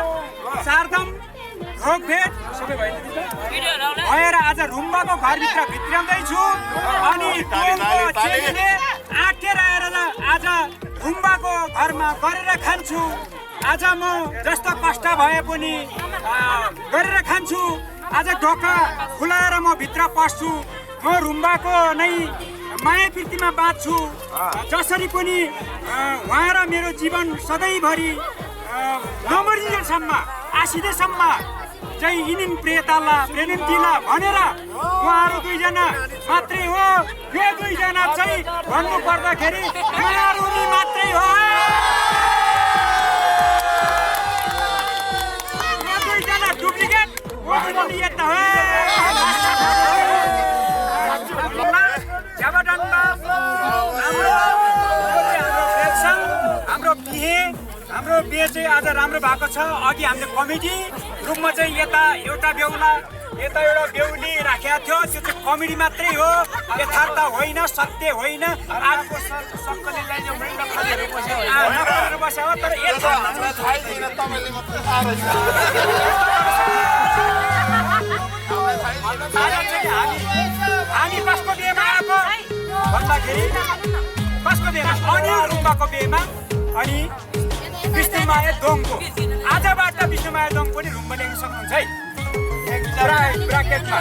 चारधाम रोकभेट सबै भएर आज रुम्बाको घरभित्र भित्र्याउँदैछु अनि दोङको चेलीले आँटेर आएर आज रुम्बाको घरमा गरेर खान्छु आज म जस्तो कष्ट भए पनि गरेर खान्छु आज ढोका खुलाएर म भित्र पस्छु म रुम्बाको नै माया प्रीतिमा बाँच्छु जसरी पनि उहाँ र मेरो जीवन सधैँभरि नमरिन्जेलसम्म आसिदेसम्म चाहिँ यिनी प्रेताला प्रेमिला भनेर उहाँहरू दुईजना मात्रै हो यो दुईजना चाहिँ भन्नु पर्दाखेरि उहाँहरू मात्रै हो यो दुईजना डुप्लिकेट यता हो हाम्रो बिहे चाहिँ आज राम्रो भएको छ अघि हामीले कमिटी रूपमा चाहिँ यता एउटा बेहुला यता एउटा बेहुली राखेको थियो त्यो चाहिँ कमेडी मात्रै हो यथार्थ होइन सत्य होइन आजको सक्कलीलाई बस्यो हो तर हामी कसको बिहेमा आएको भन्दाखेरि कसको बिहेमा अनिल रुम्बाको बिहेमा अनि विष्णुमाया दोङको आजबाट विष्णुमाया दोङ पनि रुम्बा ल्याउन सक्नुहुन्छ है ब्राकेटमा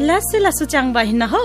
Lasi lasu chang bahin na ho.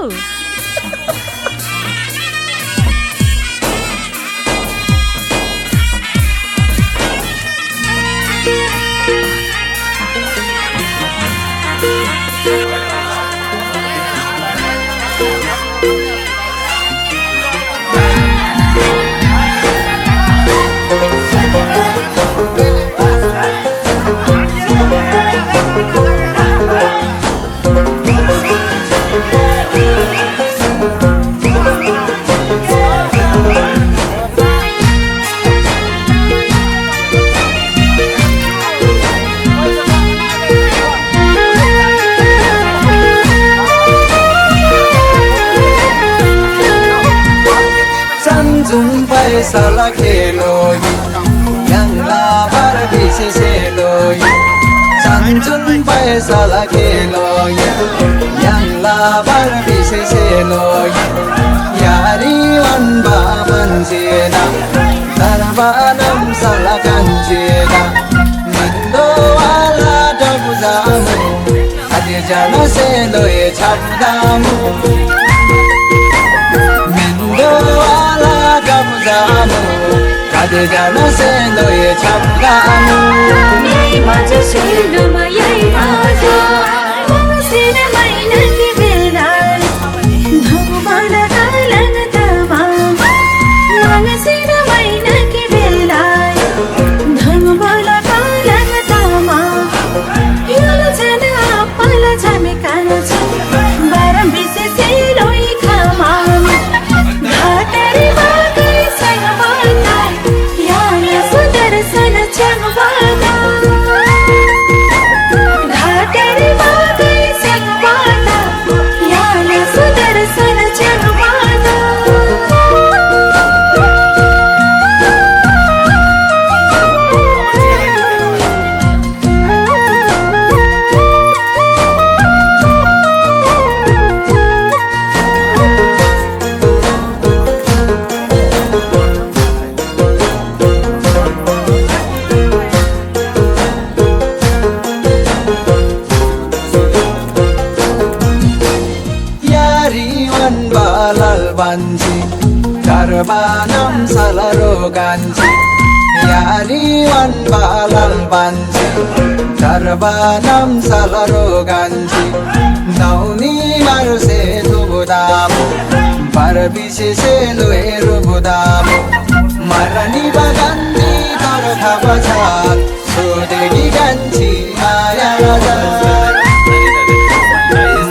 Sala khelo yang la bar bise selo sanjun pai sala khelo yang la bar bise selo yari wan ba man jena darbanam sala kanjena mindo wala dabuzamu ade jana selo e chapdamu mindo wala dabuzamu ade jana selo e chapdamu Ni maja selo mayai raja बान्छी घरबानम सलरो गान्छी यारीवन बालम बान्छी घरबानम सलरो गान्छी नौनी मारुसे दुबुदामो परबिसे से लोहेरो बुदामो मरनी बगान्नी तरखा बछात सोदेली गान्छी माया राजार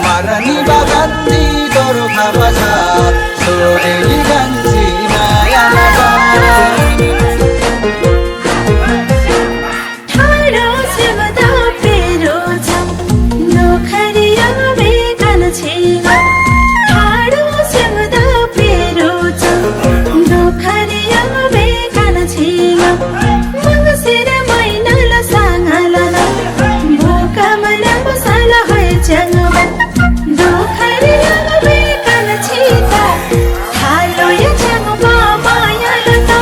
मरनी बगान्नी तरखा बछात सोदेली गान्छी माया राजार ठाडो सेवदा पेरो छ नोखरिया बेकन छिन ठाडो सेवदा पेरो छ नोखरिया बेकन छिन मगसिर मैनाल साङालन भोकामन बसाल है च्याङबा नोखरिया बेकन छिता थालो या च्याङबा मायाल त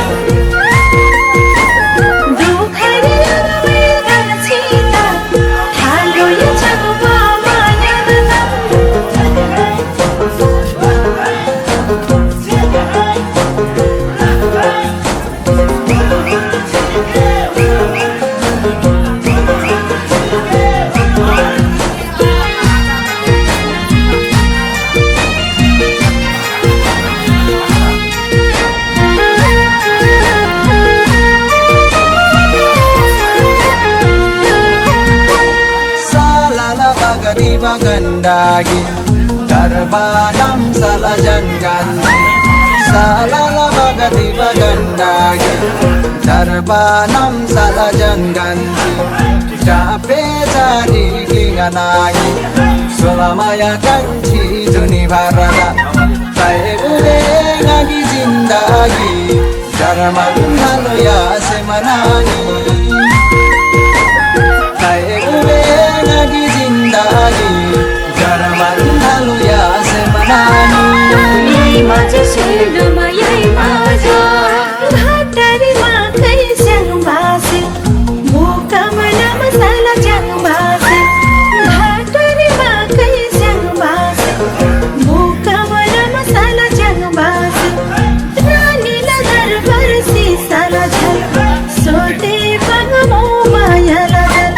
bagandagi darbanam salajanganji salala bagati bagandagi darbanam salajanganji tape jari kinganagi solamaya kanchi juni barada tae ure nagi zindagi darman halo ya semanagi tae ure nagi zindagi darman halo ya semanagi यही माझ्या शेडमा यही माझ्या घाटारीमा कैस्याङ बासे भोकामना मसाला च्याङ बासे घाटारीमा कैस्याङ बासे भोकामना मसाला च्याङ बासे रानीला दरबार सिसाला झल सोते पगमो मायाला दल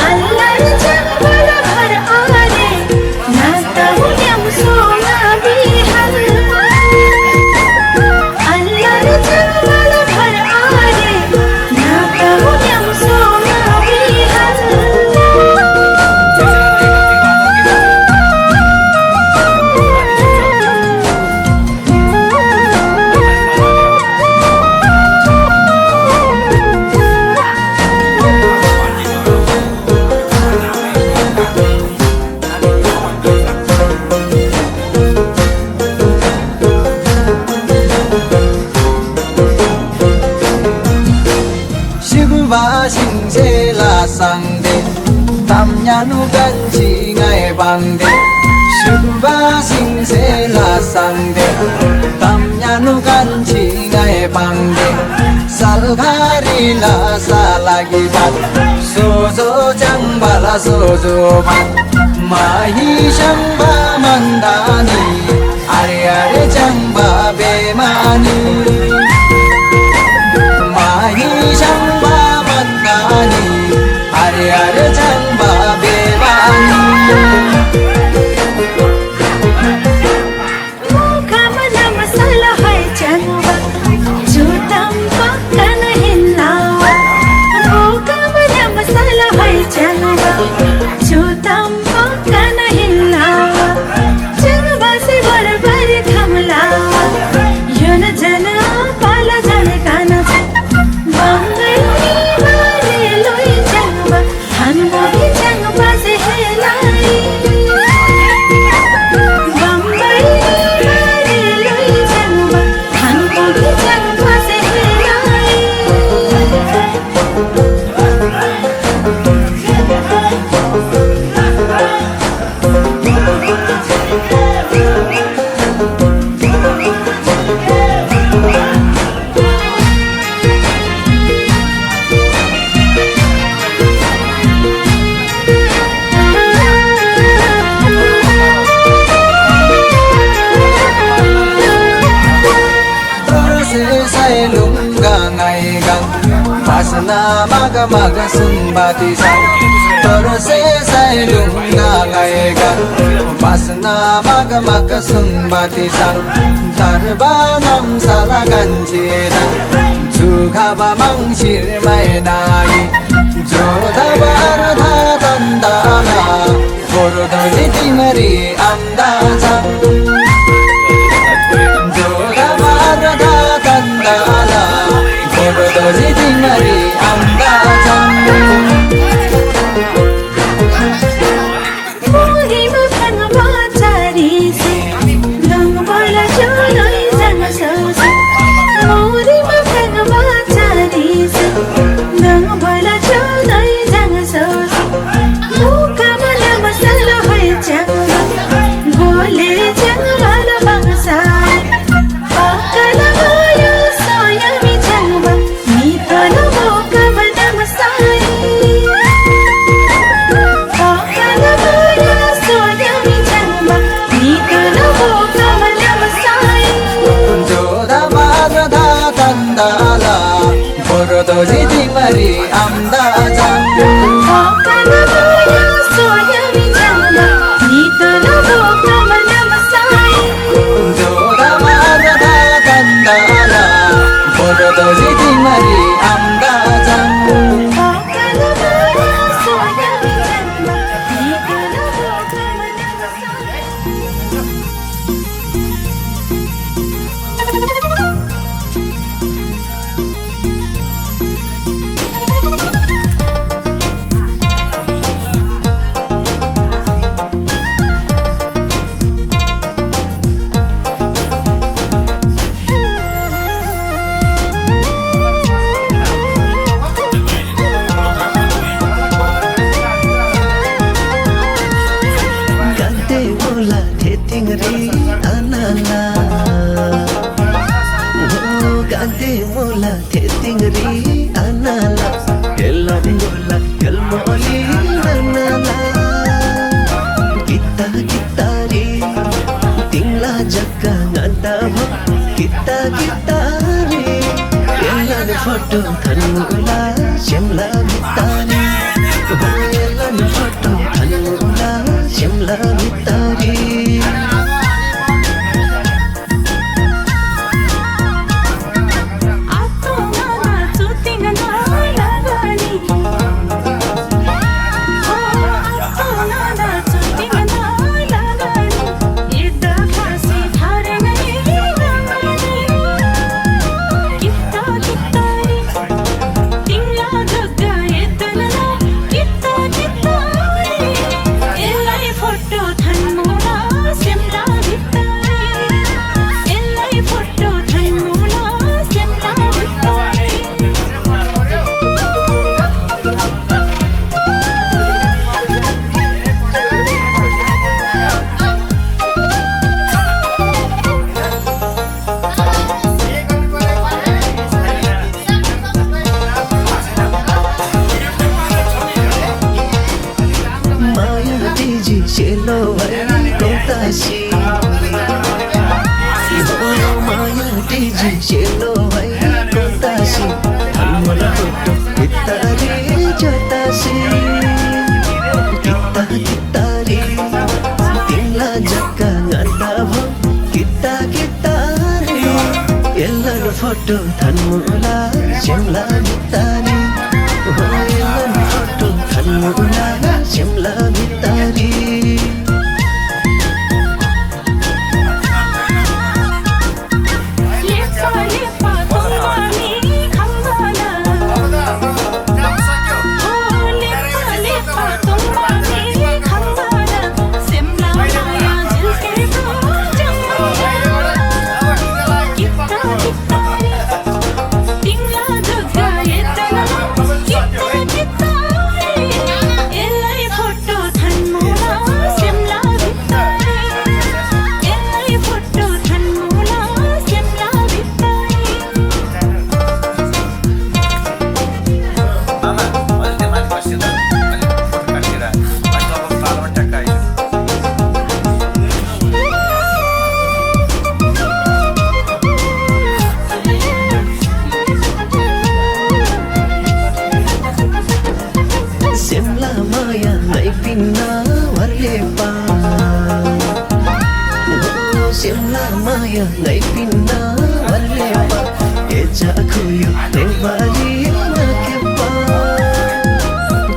अल्लाह च्याङ बडा भर आरे नाता हुन्याम सोना बिहाल sangde tamnya nu ganchi ngai bangde shubha sing se la sangde tamnya nu ganchi ngai bangde salghari la salagi bat sojo jangbala sojo bat mahi shamba mandani are are jamba bemani mahi shamba mandani are are jamba bemani भोकामना मसाला है च्याङबा जुतम पक्कन हिन्नावा भोकामना मसाला है च्याङबा जुतम पक्कन हिन्नावा च्याङबा से बरबर खमलावा यो न जन पाला जाने काना छ बङ्गैनी मारे लोई च्याङबा हाम्रो भी च्याङबा से हेलाई मग सुनबाती sang Torose sailung nangaiga Pasna mag sumbati sang Tarbanam salagan chira Jugaba mangshir mai nai Jodaba artha tandana Gordoni timari amdaja Jodaba artha tandana Gordoni timari amdaja Bordoji timari amdaja Akana maya soyami jamba Nitana boka manamasai Joda marada kandala Bordoji timari amdaja Akana maya soyami jamba Nitana boka manamasai Foto kanula shimla mitari Hoyelan foto kanula shimla mitari Foto thanmula shimla mitari Hoyelan foto thanmula shimla mitari Tingla jagga etana ngay pinna varle pa Simla maya ngay pinna varle pa Eja khuyo devali na kepa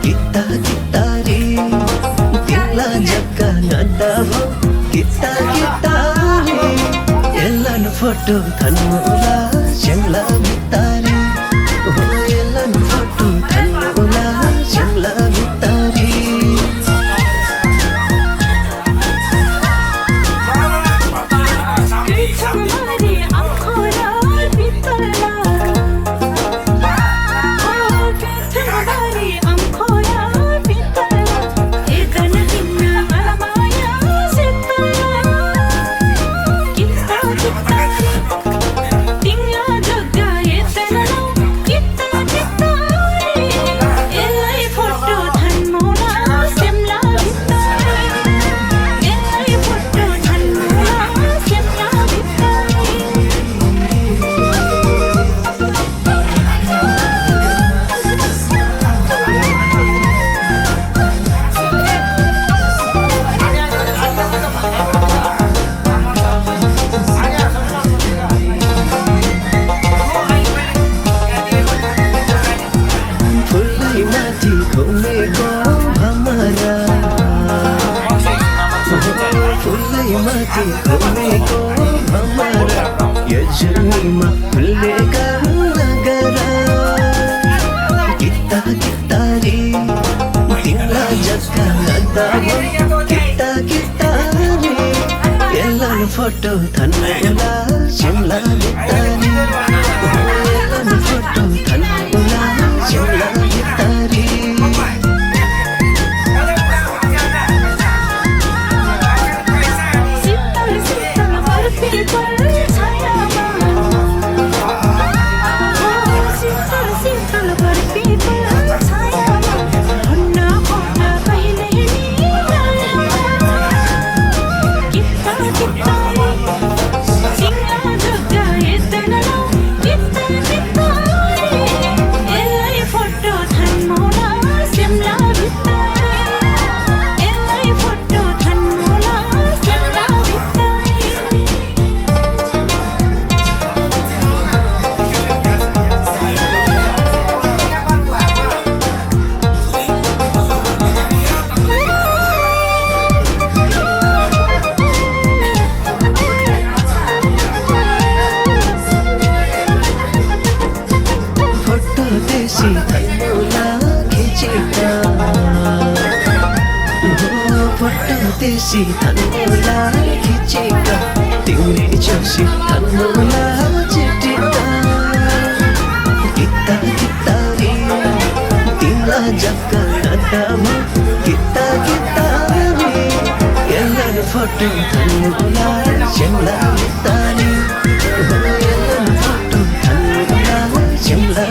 Kita kita ri Tila jaka nada ho Kita kita ri Elan photo thanula Simla bitari Elan photo thanula Simla bitari तुम्हारी आँखों लाल पितला तुम्हारी आँखों लाल पितला एक नदिया अलमाया सितला कितना कितना तिंगा जगा ये तेरा कितना कितना ये लाई फोटो धन मोना सिमला बिताई ये लाई फोटो धन मोना सिमला फुल्लै माथि घुमेको भमरा फुल्लै माथि घुमेको भमरा यो जुनीमा फुलेका नगरा किता किता रे तिमीलाई जग्गा नदा किता किता रे एलन फोटो धन्नुला सिमला बितारी एलन फोटो धन्नुला सिमला बितारी शीतल शीतल बर्फी पर छायामा शीतल शीतल बर्फी पर छायामा हुन्न हुन्न कहिले नि किता किता सिंगा जग्गा यतना किता किता एलाई फोटो धन्मोला सिमला बिताई एलाई फोटो धन्मोला सिमला बिताई फोटो देशी धन्नुला खिचेका फोटो देशी धन्नुला खिचेका तिमीले जोसी धन्नुला चिटेका किता किता रे तिमीलाई जग्गा नदामा किता किता रे एलन फोटो धन्नुला सिमला बितारी एलन फोटो धन्नुला सिमला